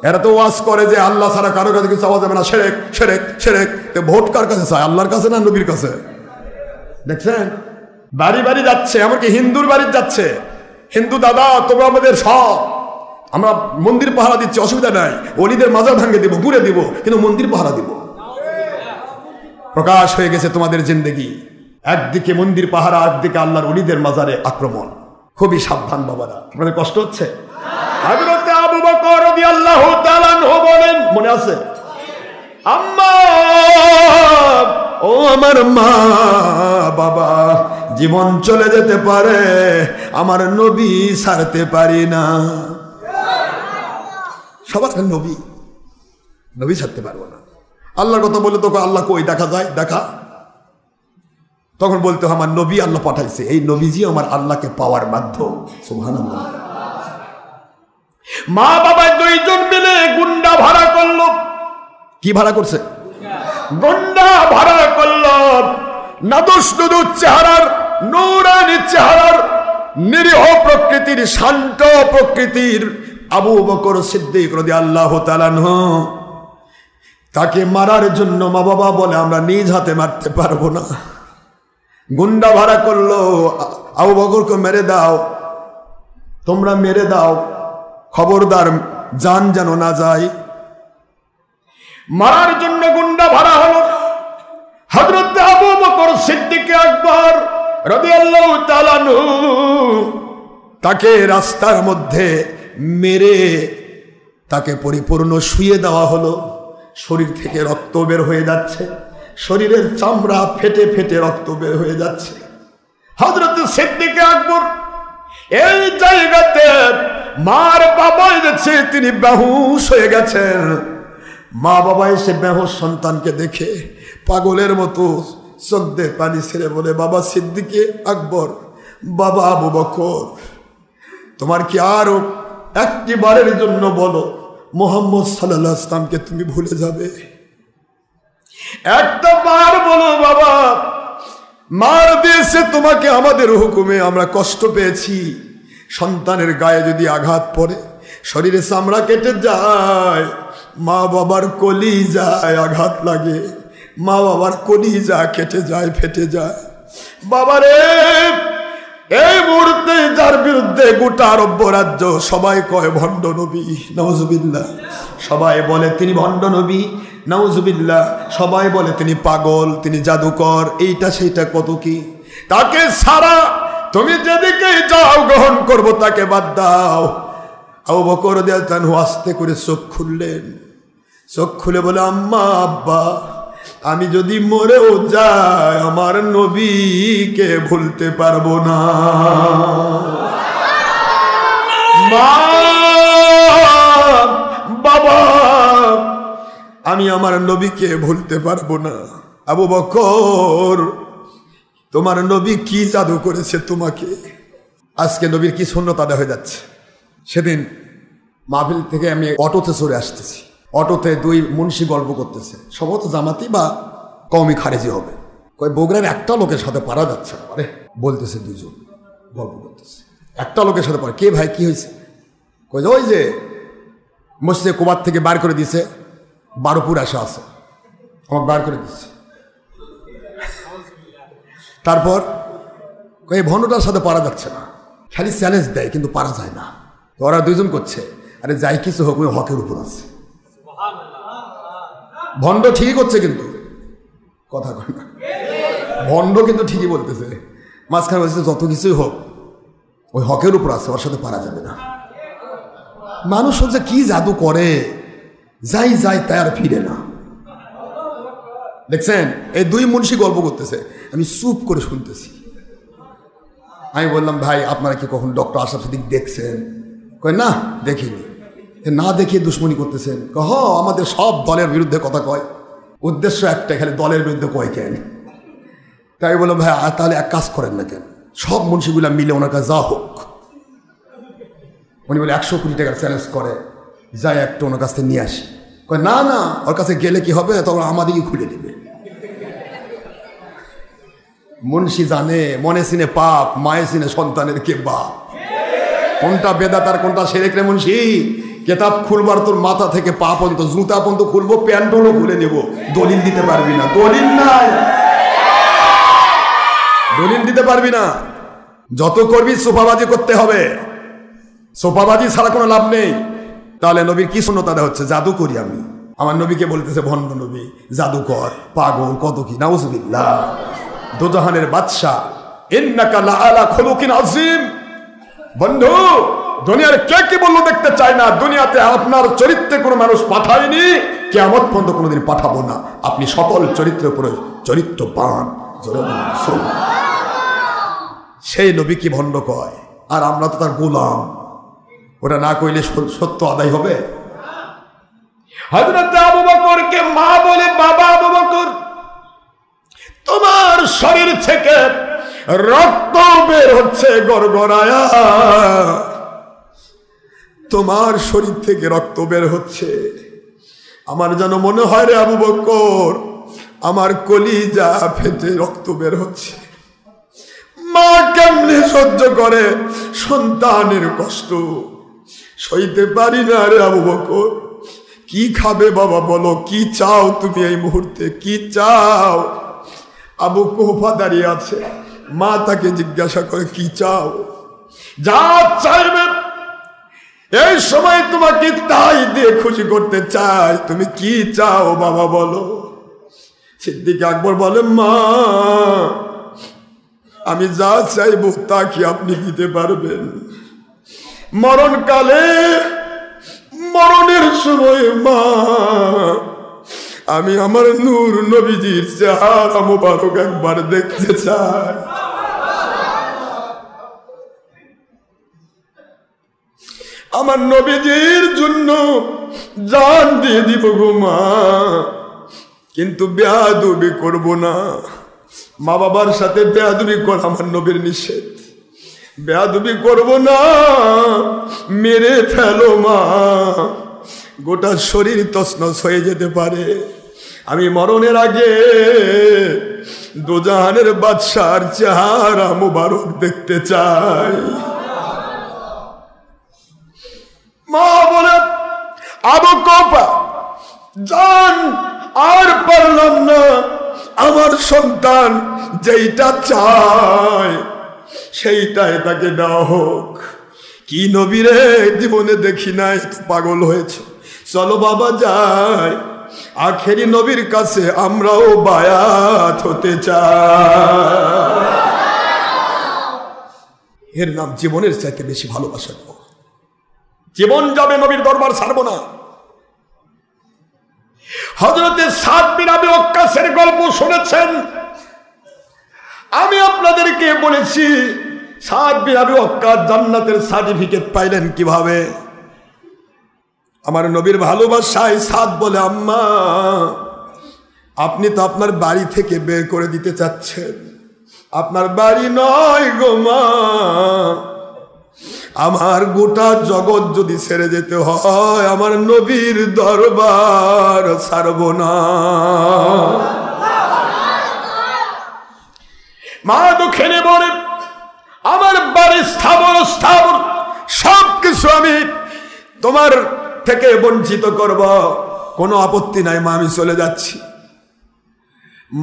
এরা তো ওয়াজ করে যে আল্লাহ ছাড়া কারো কাছে কিছু চাওয়া যাবে না, শিরক শিরক শিরক। তো ভোট কার কাছে চায়, আল্লাহর কাছে না নবীর কাছে? দেখছেন বাড়ি বাড়ি যাচ্ছে, এমনকি হিন্দুর বাড়ি যাচ্ছে। হিন্দু দাদা তোমরা আমাদের সব, আমরা মন্দির পাহারা দিচ্ছি, অসুবিধা নাই, অলিদের মাজার ভাঙে দিব, ঘুরে দিব, কিন্তু মন্দির পাহারা দিব। প্রকাশ হয়ে গেছে তোমাদের জিন্দেগি, একদিকে মন্দির পাহারা, একদিকে আল্লাহর অলিদের মাজারে আক্রমণ। খুবই সাবধান বাবারা, আপনাদের কষ্ট হচ্ছে? হযরত আবু বকর রাদিয়াল্লাহু তাআলা আনহু বলেন, মনে আছে? আম্মা, ও আমার মা বাবা, জীবন চলে যেতে পারে, আমার নবী ছাড়তে পারি না। সবার নবী ছাড়তে পারবো না। আল্লাহর কথা বলে তোকে আল্লাহ কই দেখা যায়, দেখা। তখন বলতে আমার নবী আল্লাহ পাঠাইছে, এই নবীজি আমার আল্লাহকে পাওয়ার মাধ্যম। সুবহানাল্লাহ। মা বাবা দুইজন মিলে গুন্ডা ভাড়া করলো। কি ভাড়া করছে? গুন্ডা ভাড়া করলো। নাদুস নুদুস চেহারার, নূরানি চেহারার, নিরীহ প্রকৃতির, শান্ত প্রকৃতির আবু বকর সিদ্দিক রাদিয়াল্লাহু তাআলা আনহু, তাকে মারার জন্য মা বাবা বলে আমরা নিজ হাতে মারতে পারবো না। গুন্ডা ভাড়া করলো, আবু বকরকে মেরে দাও, তোমরা মেরে দাও, খবরদার জান যেন না যায়। মারার জন্য গুন্ডা ভাড়া হলো। হযরত আবু বকর সিদ্দিক আকবর রাদিয়াল্লাহু তাআলা আনহু তাকে রাস্তার মধ্যে মেরে তাকে পরিপূর্ণ শুয়ে দেওয়া হলো। শরীর থেকে রক্ত বের হয়ে যাচ্ছে, শরীরের চামড়া ফেটে ফেটে রক্ত বের হয়ে যাচ্ছে। হযরত সিদ্দিক আকবর এই জায়গাতে মার বাবা এসেছে, তিনি বেহুশ হয়ে গেছেন। মা বাবা এসে বেহুশ সন্তানকে দেখে পাগলের মতো চোখ দিয়ে পানি ছেড়ে বলে, বাবা সিদ্দিক আকবর, বাবা আবু বকর, তোমার কি আরো একটি বারের জন্য বলো মুহাম্মদ সাল্লাল্লাহু আলাইহি ওয়াসাল্লামকে তুমি ভুলে যাবে? একটা বার বলো বাবা, মার দিয়েছে তোমাকে আমাদের হুকুমে, আমরা কষ্ট পেয়েছি। সন্তানের গায়ে যদি আঘাত পড়ে, শরীরে চামড়া কেটে যায়, মা বাবার কলিজায় আঘাত লাগে, মা বাবার কলিজা কেটে যায়, ফেটে যায়। বাবারে, এই মুহূর্তে যার বিরুদ্ধে গোটা আরব রাজ্য সবাই কয় ভণ্ড নবী, নাউজুবিল্লাহ। সবাই বলে তিনি ভণ্ড নবী, নাউজুবিল্লাহ। সবাই বলে তিনি পাগল, তিনি জাদুকর, এইটা সেইটা কত কি। তাকে সারা তুমি যেদিকে যাও গ্রহণ করবো, তাকে বাদ দাও। আবু বকর রাদিয়াল্লাহু আনহু আস্তে করে চোখ খুললেন। চোখ খুলে বলে, আম্মা আব্বা, আমি যদি মরেও যাই আমার নবীকে ভুলতে পারবো না। মা বাবা, আমি আমার নবীকে ভুলতে পারবো না। আবু বকর, তোমার নবী কি জাদু করেছে তোমাকে? আজকে নবীর কি শূন্যতা হয়ে যাচ্ছে। সেদিন মাহফিল থেকে আমি অটোতে চড়ে আসতেছি, অটোতে দুই মুন্সি গল্প করতেছে, সম্ভবত জামাতি বা কওমি খারেজি হবে। কই বগুড়ার একটা লোকের সাথে পারা যাচ্ছে না। আরে বলতেছে, দুজন গল্প করতেছে, একটা লোকের সাথে পারা। কে ভাই, কি হয়েছে? কই ওই যে মসজিদে কুবার থেকে বার করে দিছে, বারোপুর আসা আছে, আমার বার করে দিচ্ছে। তারপর এই ভণ্ডটার সাথে পারা যাচ্ছে না, খালি চ্যালেঞ্জ দেয় কিন্তু পারা যায় না। ওরা দুজন করছে, আরে যাই কিছু হোক ওই হকের উপর আছে। ভণ্ড ঠিকই করছে, কিন্তু কথা কয় না। ভণ্ড কিন্তু ঠিকই বলতেছে, মাঝখানে বলছে যত কিছুই হোক ওই হকের উপর আছে, ওর সাথে পারা যাবে না। মানুষ যে কি জাদু করে, যাই যায় তাই আর ফিরে না। দেখছেন, এই দুই মুন্সি গল্প করতেছে, আমি চুপ করে শুনতেছি। আমি বললাম, ভাই আপনারা কি কখন ডক্টর আশরাফ সিদ্দিক দেখছেন? কয় না, দেখিনি। না দেখিয়ে দুশ্মনী করতেছেন? হ, আমাদের সব দলের বিরুদ্ধে কথা কয়, উদ্দেশ্য একটা, খালি দলের বিরুদ্ধে কয় কেন? তাই বললাম, ভাই তাহলে এক কাজ করেন না কেন, সব মুন্সিগুলা মিলে ওনার কাছে যা হোক। উনি বলে 100 কোটি টাকার চ্যালেঞ্জ করে, যাই একটা ওনার কাছ থেকে নিয়ে আসি। কয় না না, ওর কাছে গেলে কি হবে, তখন আমাদেরকে খুলে দিবে। মুন্সি জানে, মনে চিনে পাপ, মায়ে চিনে সন্তানের কে বাপ। কোনটা বেদাত আর কোনটা শিরক রে মুন্সি? কেতাব খুলবার তোর মাথা থেকে পা পর্যন্ত, জুতা পর্যন্ত খুলবো, প্যান্টগুলো খুলে নেব, দলিল দিতে পারবি না। দলিল নাই, দলিল দিতে পারবি না। যত করবি সোফাবাজি করতে হবে, সোফাবাজি ছাড়া কোনো লাভ নেই। তাহলে নবীর কি সুন্নত আদায় হচ্ছে? জাদু করি আমি। আমার নবীকে বলতেছে ভণ্ড নবী, জাদুকর, পাগল, কত কি। নাউজুবিল্লাহ। দোজাহানের বাদশা, ইন্নাকা লাআলা খুলুকিন আযীম। বন্ধু, দুনিয়ার কে কি বললো দেখতে চায় না। দুনিয়াতে আপনার চরিত্রে কোনো মানুষ পাঠায়নি, কিয়ামত পর্যন্ত কোনোদিন পাঠাবো না। আপনি সকল চরিত্রের উপরে চরিত্রবান। সেই নবী কি ভণ্ড কয়, আর আমরা তো তার গোলাম। ওটা না কইলে সত্য আদায় হবে? হযরত আবু বকরকে মা বলে, বাবা আবু বকর, তোমার শরীর থেকে রক্ত বের হচ্ছে গড়গড়ায়া, তোমার শরীর থেকে রক্ত বের হচ্ছে। আমার যেন মনে হয় রে আবু বকর, আমার কলিজা ফেটে রক্ত বের হচ্ছে। মা কেমনে সহ্য করে সন্তানের কষ্ট? সইতে পারি না রে আবু বকর। কি খাবে বাবা বলো, কি চাও তুমি এই মুহূর্তে, কি চাও? আবু কুহফা দাঁড়িয়ে আছে, মা তাকে জিজ্ঞাসা করে, কি চাও? যা চাইবে এই সময় তোমাকে তাই দিয়ে খুশি করতে চাই, তুমি কি চাও বাবা বলো? সিদ্দিক আকবর বলে, মা আমি যা চাইব তা কি আপনি দিতে পারবেন? মরণকালে, মরণের সময় মা আমি আমার নূর নবীজির চেহারা মোবারক একবার দেখতে চাই। আমার নবীজির জন্য জান দিয়ে দিব গো মা, কিন্তু বেয়াদবি করব না। মা বাবার সাথে বেয়াদবি করা আমার নবীর নিষেধ। বেয়াদবি করব না, মেরে ফেলো মা, গোটা শরীর তছনছ হয়ে যেতে পারে। আমি মরণের আগে দোজাহানের বাদশার চেহারা মোবারক দেখতে চাই। মা বলে, আবু কুহফা জান, আর পারলাম না, আমার সন্তান যেইটা চায় সেইটাই তাকে দেওয়া হোক। কি নবী রে, জীবনে দেখি নাই, পাগল হয়েছে। চলো বাবা যাই, আখেরি নবীর কাছে আমরাও বায়াত হতে চাই। এর নাম জীবনের চাইতে বেশি ভালোবাসা। জীবন যাবে, নবীর দরবার ছাড়বো না। হযরতে সাদ বিন আবি ওয়াক্কাসের গল্প শুনেছেন। আমি আপনাদেরকে বলেছি, সাদ বিন আবি ওয়াক্কাস জান্নাতের সার্টিফিকেট পাইলেন কিভাবে? আমার নবীর ভালোবাসায় সাদ বলে, আম্মা আপনি তো আপনার বাড়ি থেকে বের করে দিতে চাচ্ছেন। আপনার বাড়ি নয় গো মা, আমার গোটা জগৎ যদি ছেড়ে যেতে হয়, আমার নবীর দরবার ছাড়ব না। মা দুঃখে বলে, আমার বাড়ি স্থাবর স্থাবর সবকিছু আমি তোমার থেকে বঞ্চিত করব, কোনো আপত্তি নাই মা, আমি চলে যাচ্ছি।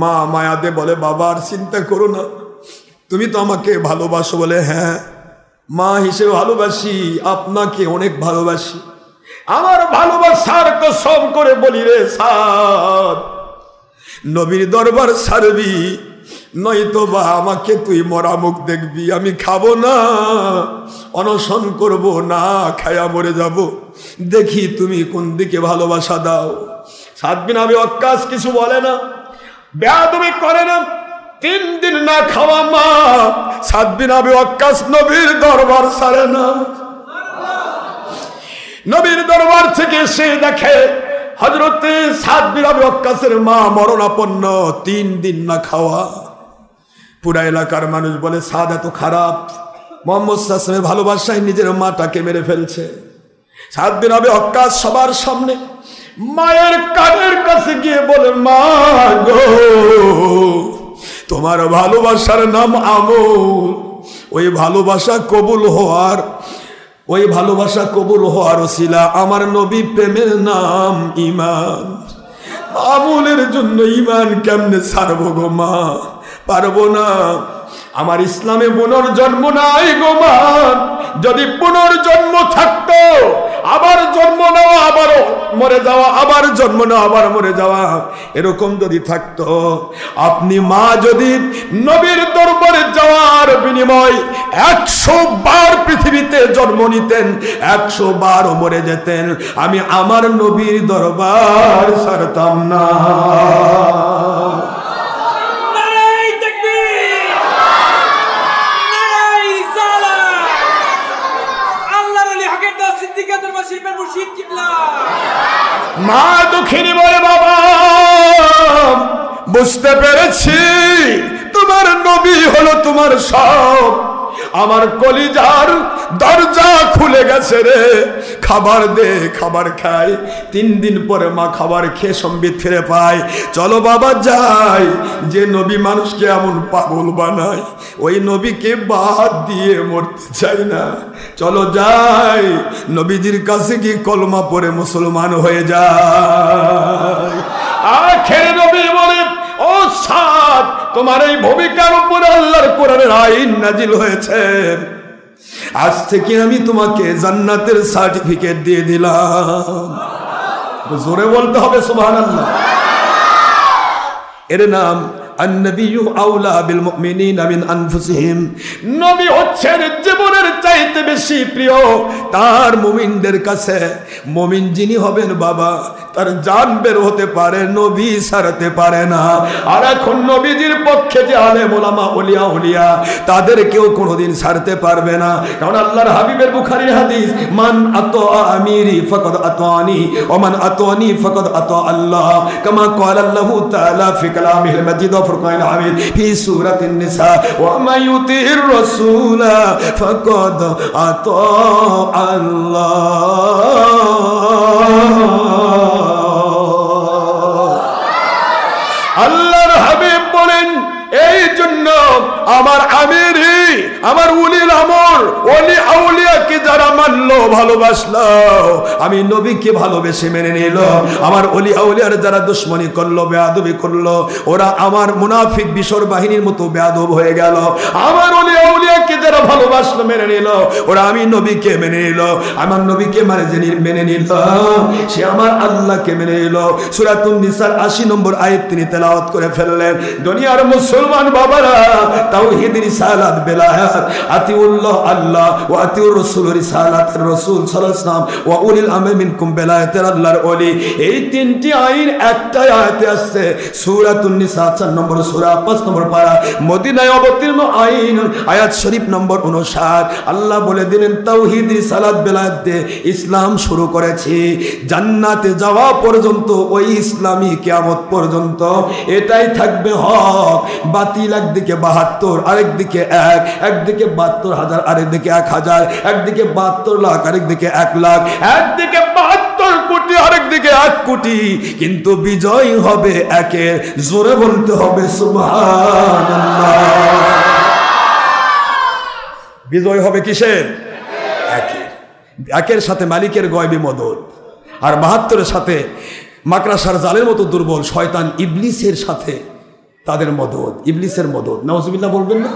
মা মায়াতে বলে, বাবা আর চিন্তা করো না, তুমি তো আমাকে ভালোবাসো। বলে, হ্যাঁ মা হিসেবে ভালোবাসি, আপনাকে অনেক ভালোবাসি। আমার ভালোবাসার কসম করে বলি রে সাদ, নবীর দরবার ছাড়বি নয়তো বা আমাকে তুই মরা মুখ দেখবি, আমি খাবো না, অনশন করব না, খায়া মরে যাব, দেখি তুমি কোন দিকে ভালোবাসা দাও। সাদ বিন আবি ওয়াক্কাস কিছু বলে না, বেয়াদবি করে না। 3 দিন না খাওয়া মা সাদ বিন আবি ওয়াক্কাস নবীর দরবার ছাড়ে না। নবীর দরবার থেকে সে দেখে হযরতে সাদ বিন আবি ওয়াক্কাসের মা মরণাপন্ন, 3 দিন না খাওয়া। পুরা এলাকার মানুষ বলে সাদ এত খারাপ, মুহাম্মদ সাল্লাল্লাহু আলাইহি ওয়াসাল্লামের ভালোবাসায় নিজের মাটাকে মেরে ফেলছে। সাদ বিন আবি ওয়াক্কাস সবার সামনে মায়ের কানের কাছে গিয়ে বলে, মা গো, তোমার ভালোবাসার নাম আমল, ওই ভালোবাসা কবুল হওয়ার ওসিলা আমার নবী প্রেমের নাম ঈমান। আমলের জন্য ঈমান কেমনে ছাড়বো গো মা, পারবো না। আমার ইসলামে পুনর্জন্ম নাই গো মা, যদি পুনর্জন্ম থাকতো, আবার জন্ম নেওয়া আবারও মরে যাওয়া, আবার জন্ম নেওয়া আবার মরে যাওয়া, এরকম যদি থাকতো, আপনি মা যদি নবীর দরবারে যাওয়ার বিনিময় 100 বার পৃথিবীতে জন্ম নিতেন, 100 বারও মরে যেতেন, আমি আমার নবীর দরবার ছাড়তাম না। মা দুঃখিনী বলে, বাবা বুঝতে পেরেছি তোমার নবী হলো তোমার সব, আমার কলিজার দরজা খুলে গেছে রে, খাবার দে, খাবার খাই। 3 দিন পরে মা খাবার খেয়ে সম্বিত ফিরে পায়। চলো বাবা যাই, যে নবী মানুষকে এমন পাগল বানায়, ওই নবীকে বাদ দিয়ে মরতে চাই না, চলো যাই নবীজির কাছে গিয়ে কলমা পড়ে মুসলমান হয়ে যায়। আখের নবী বলে, ও সাদ, তোমার এই ভূমিকার উপরে আল্লাহর কোরআনের আইন নাজিল হয়েছে, আজ থেকে আমি তোমাকে জান্নাতের সার্টিফিকেট দিয়ে দিলাম। জোরে বলতে হবে সুবহানাল্লাহ। এর নাম আন-নবিয়্যু আওলা বিল মুমিনিনা মিন আনফুসিহিম। নবী হচ্ছেন জীবনের চাইতে বেশি প্রিয় তার মুমিনদের কাছে। মুমিন যিনি হবেন বাবা, তার জান বের হতে পারে, নবী ছাড়তে পারে না। আর এখন নবীজির পক্ষে যে আলেম ওলামা ওলিয়া তাদেরকেও কোনোদিন ছাড়তে পারবে না, কারণ আল্লাহর হাবিবের বুখারীর হাদিস, মান আতা আমিরি ফাকাদ আতানি ওয়া মান আতানি ফাকাদ আতা আল্লাহ, কামা ক্বালা আল্লাহু তাআলা ফি কালামিহিল মাজিদ ফুরকান হামিদ ফি সূরাতিন নিসা, ওয়া মা ইউতির রাসূলা ফাকাদ আতা আল্লাহর হাবিব বলেন, এই জন্য আমার আমিরি, আমার উলিল আমর, ওলি আউলিয়াকে যারা মানলো, ভালোবাসলো, আমি নবীকে ভালোবেসে মেনে নিল, আমার ওলি আউলিয়ার যারা দুশমনি করলো, বেয়াদবি করলো, ওরা আমার মুনাফিক বিশর বাহিনীর মতো বেয়াদব হয়ে গেল। আমার ওলি আউলিয়াকে যারা ভালোবাসলো, মেনে নিল, ওরা আমি নবীকে মেনে নিল, আমার নবীকে মেনে নিল, সে আমার আল্লাহকে মেনে নিল। সূরাতুন নিসার 80 নম্বর আয়াত তিনি তেলাওয়াত করে ফেললেন। দুনিয়ার মুসলমান বাবারা, তাওহীদ রিসালাত বেলায়াত, আতিউল্লাহ আল্লাহ ওয়া আতিউর রাসূল রিসালাতের রাসূল সাল্লাল্লাহু আলাইহি ওয়াসাল্লাম ওয়া উলিল আমরি মিনকুম বেলায়াতের আল্লাহর ওলি, এই 3টি আইন একটা আয়াতে আছে। সূরাতুন নিসা 4 নম্বর সূরা 5 নম্বর পারা, মদিনায় অবতীর্ণ আইন, আয়াত শরীফ নম্বর 59। আল্লাহ বলে দিলেন, তাওহীদ রিসালাত বেলায়াত দিয়ে ইসলাম শুরু করেছি, জান্নাতে যাওয়া পর্যন্ত ওই ইসলামী কিয়ামত পর্যন্ত এটাই থাকবে হক। বাতিল একদিকে 72, আরেকদিকে 1, একদিকে 72,000, আরেকদিকে 1,000, একদিকে 72 লাখ, আরেকদিকে 1 লাখ, একদিকে 72 কোটি, আরেকদিকে 1 কোটি, কিন্তু বিজয় হবে একের। জোরে বলতে হবে সুবহানাল্লাহ। বিজয় হবে কিসের? একের সাথে মালিকের গয়বি মদদ, আর 72-এর সাথে মাকড়াসার জালের মতো দুর্বল শয়তান ইবলিসের সাথে তাদের মদদ, ইবলিসের মদদ। নাউজুবিল্লাহ বলবেন না?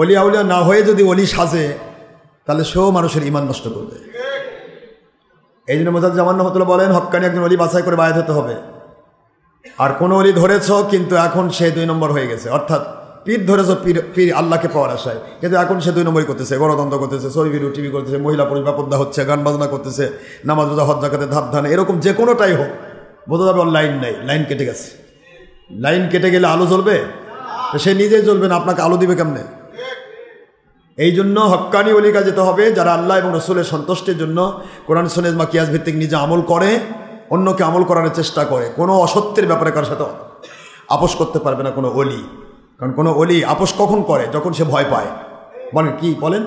ওলি আউলিয়া না হয়ে যদি ওলি সাজে, তাহলে সেও মানুষের ঈমান নষ্ট করবে। এই জন্য মুজাদ্দিদ জামান রাহমাতুল্লাহ বলেন, হক্কানি একজন ওলি বাছাই করে বায়াত হতে হবে। আর কোন অলি ধরেছ কিন্তু এখন সে 2 নম্বর হয়ে গেছে, অর্থাৎ পীর ধরেছ, পীর আল্লাহকে পাওয়ার আশায়, কিন্তু এখন সে 2 নম্বরই করতেছে, গণতন্ত্র করতেছে, ছবি ভিডিও টিভি করতেছে, মহিলা পুরুষ বাপদ্দা হচ্ছে, গান বাজনা করতেছে, নামাজ রোজা হজ জাকাতে ধাপ ধান, এরকম যে কোনোটাই হোক, বোঝা যাবে ওর লাইন নাই, লাইন কেটে গেছে। লাইন কেটে গেলে আলো জ্বলবে? সে নিজেই জ্বলবে না, আপনাকে আলো দিবে কেমনে? এই জন্য হক্কানি ওলিকা যেতে হবে যারা আল্লাহ এবং রসুলের সন্তুষ্টির জন্য কোরআন সুন্নাহ বা কিয়াস ভিত্তিক নিজে আমল করে, অন্যকে আমল করার চেষ্টা করে, কোনো অসত্যের ব্যাপারে কারোর সাথে আপোষ করতে পারবে না কোনো অলি। কারণ কোনো অলি আপোষ কখন করে? যখন সে ভয় পায়। বলেন কি বলেন?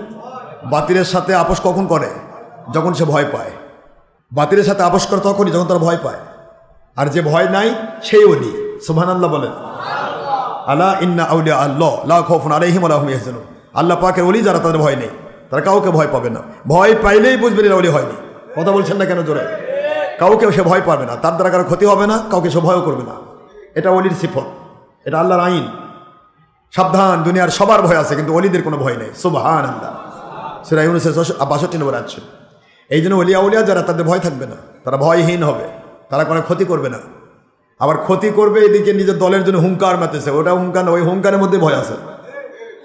বাতিলের সাথে আপোষ কখন করে? যখন সে ভয় পায়। বাতিলের সাথে আপোষ করে তখনই যখন তার ভয় পায়। আর যে ভয় নাই সেই অলি। সুবহানাল্লাহ বলেন। আলা ইন্না আউলিয়া আল্লাহ লা খাউফুন আলাইহিম ওয়া লা হুম ইয়াহজানুন। আল্লাহ পাকের ওলি যারা, তাদের ভয় নেই, তারা কাউকে ভয় পাবে না। ভয় পাইলেই বুঝবেন এরা ওলি হয়নি। কথা বলছেন না কেন জোরে? কাউকে সে ভয় পাবে না, তার দ্বারা কারো ক্ষতি হবে না, কাউকে সে ভয়ও করবে না। এটা ওলির সিফত, এটা আল্লাহর আইন। সাবধান, দুনিয়ার সবার ভয় আছে কিন্তু ওলিদের কোনো ভয় নেই। সুবহানাল্লাহ। সূরা ইউনূসের 62 নম্বর আছে। এই জন্য ওলিয়া যারা, তাদের ভয় থাকবে না, তারা ভয়হীন হবে, তারা কোনো ক্ষতি করবে না। আবার ক্ষতি করবে এদিকে নিজের দলের জন্য হুঙ্কার মারতেছে, ওটা হুঙ্কার, ওই হুঙ্কারের মধ্যে ভয় আছে।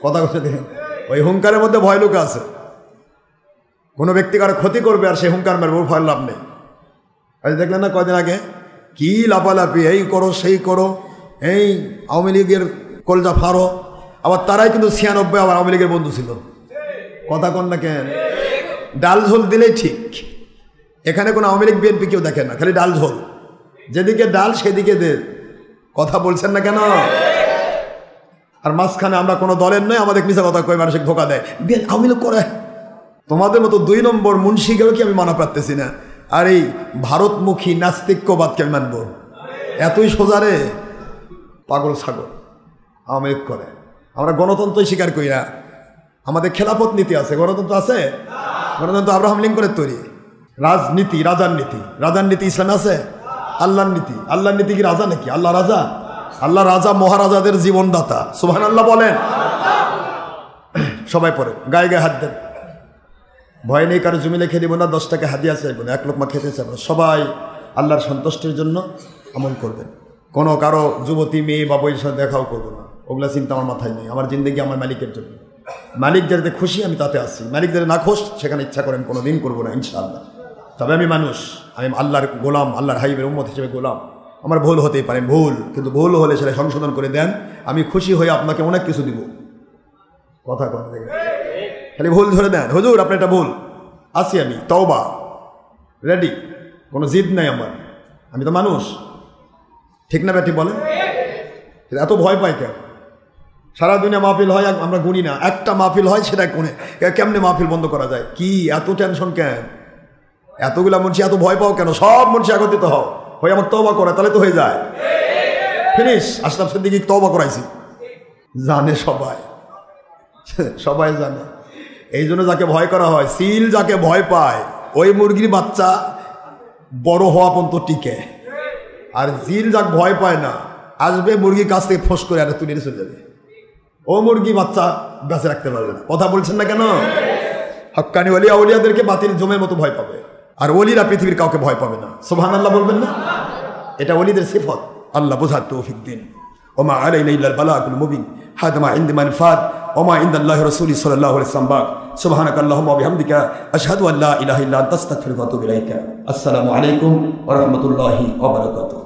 কথা কথা দেখেন, ওই হুঙ্কারের মধ্যে ভয় লুকা আছে। কোনো ব্যক্তি কারো ক্ষতি করবে আর সে হুঙ্কার মারবে, ওর ভয় লাভ নেই। আজ দেখলেন না কয়দিন আগে কি লাপালাপি, এই করো সেই করো, এই আওয়ামী লীগের কলজা ফাড়ো। আবার তারাই কিন্তু 96 আবার আওয়ামী লীগের বন্ধু ছিল। কথা কন না কেন? ডাল ঝোল দিলেই ঠিক। এখানে কোনো আওয়ামী লীগ বিএনপি কেউ দেখেন না, খালি ডাল ঝোল, যেদিকে ডাল সেদিকে দে। কথা বলছেন না কেন? আর মাঝখানে আমরা কোনো দলের নয়, আমাদের মিশা কথা কই, মানুষকে ধোকা দেয়, আওয়ামী লীগ করে। তোমাদের মতো 2 নম্বর মুন্সিকেও কি আমি মানা পারতেছি না, আর এই ভারতমুখী নাস্তিক্যবাদকে আমি মানবো? এতই সোজারে পাগল ছাগল আওয়ামী লীগ করে। আমরা গণতন্ত্রই স্বীকার করি না। আমাদের খেলাফত নীতি আছে, গণতন্ত্র আছে? গণতন্ত্র আব্রাহাম লিঙ্কনের তৈরি। রাজনীতি, রাজার নীতি, রাজার নীতি ইসলামে আছে? আল্লাহর নীতি, আল্লাহর নীতি কি রাজা নাকি? আল্লাহ রাজা? আল্লাহ রাজা মহারাজাদের জীবনদাতা। সুবহানাল্লাহ বলেন। সবাই পড়ে, গায়ে গায়ে হাত দেন। ভয় নেই, কারো জমি লিখে দিব না, 10 টাকা হাদিয়া চাইব না, 1 লোকমা খেতে চাইব না। সবাই আল্লাহর সন্তুষ্টির জন্য আমল করবেন। কোনো কারো যুবতী মেয়ে বা বইয়ের সাথে দেখাও করবো না, ওগুলা চিন্তা আমার মাথায় নেই। আমার জিন্দগি আমার মালিকের জন্য। মালিক যাতে খুশি আমি তাতে আসি, মালিক যাতে না খুশ সেখানে ইচ্ছা করেন কোনো দিন করবো না ইনশাআল্লাহ। তবে আমি মানুষ, আমি আল্লাহর গোলাম, আল্লাহর হাবিবের উম্মত হিসেবে গোলাম। আমার ভুল হতেই পারে, ভুল, কিন্তু ভুল হলে সেটা সংশোধন করে দেন। আমি খুশি হয়ে আপনাকে অনেক কিছু দিব। কথা কথা খালি ভুল ধরে দেন, হুজুর আপনার এটা ভুল, আসি আমি তওবা রেডি, কোনো জিদ নাই আমার, আমি তো মানুষ। ঠিক না ব্যাটি বলেন? এত ভয় পাই কেন? সারা দুনিয়া মাহফিল হয়, আমরা গুনি না, একটা মাহফিল হয়, সেটা কোনে কেমনে মাহফিল বন্ধ করা যায়? কি এত টেনশন কেন? এতগুলা মুন্সি এত ভয় পাও কেন? সব মুন্সি একত্রিত হও, হয়ে আমার তওবা করে, তাহলে তো হয়ে যায়। ফিনিশ। আশরাফ সিদ্দিকী তওবা করাইছি, জানে সবাই, সবাই জানে। এই জন্য যাকে ভয় করা হয়, সিল যাকে ভয় পায়, ওই মুরগির বাচ্চা বড় হওয়া পর্যন্ত টিকে। আর জিল যাকে ভয় পায় না, আসবে মুরগির কাছ থেকে ফোঁস করে আর তুলে চলে যাবে, ও মুরগি বাচ্চা বেঁচে রাখতে পারবে না। কথা বলছেন না কেন? হক্কানি ওলিয়া ওলিয়াদেরকে বাতিল জমের মতো ভয় পাবে, আর ওলিরা পৃথিবীর কাউকে ভয় পাবে না। সুবহানাল্লাহ বলবেন না? এটা ওলিদের সিফত। আল্লাহ বোঝার তৌফিক দিন। ওমা আলাইনা ইল্লাল বালাগুল মুবিন। হাদা মা ইনদি মানফাত ওমা ইনদাল্লাহি রাসূলি সাল্লাল্লাহু আলাইহি ওয়াসাল্লাম। সুবহানাকাল্লাহুম্মা ওয়া বিহামদিকা আশহাদু আল্লা ইলাহা ইল্লা আনতা আস্তাগফিরুকা ওয়া আতুবু ইলাইকা। আসসালামু আলাইকুম ওয়া রাহমাতুল্লাহি ওয়া বারাকাতুহু।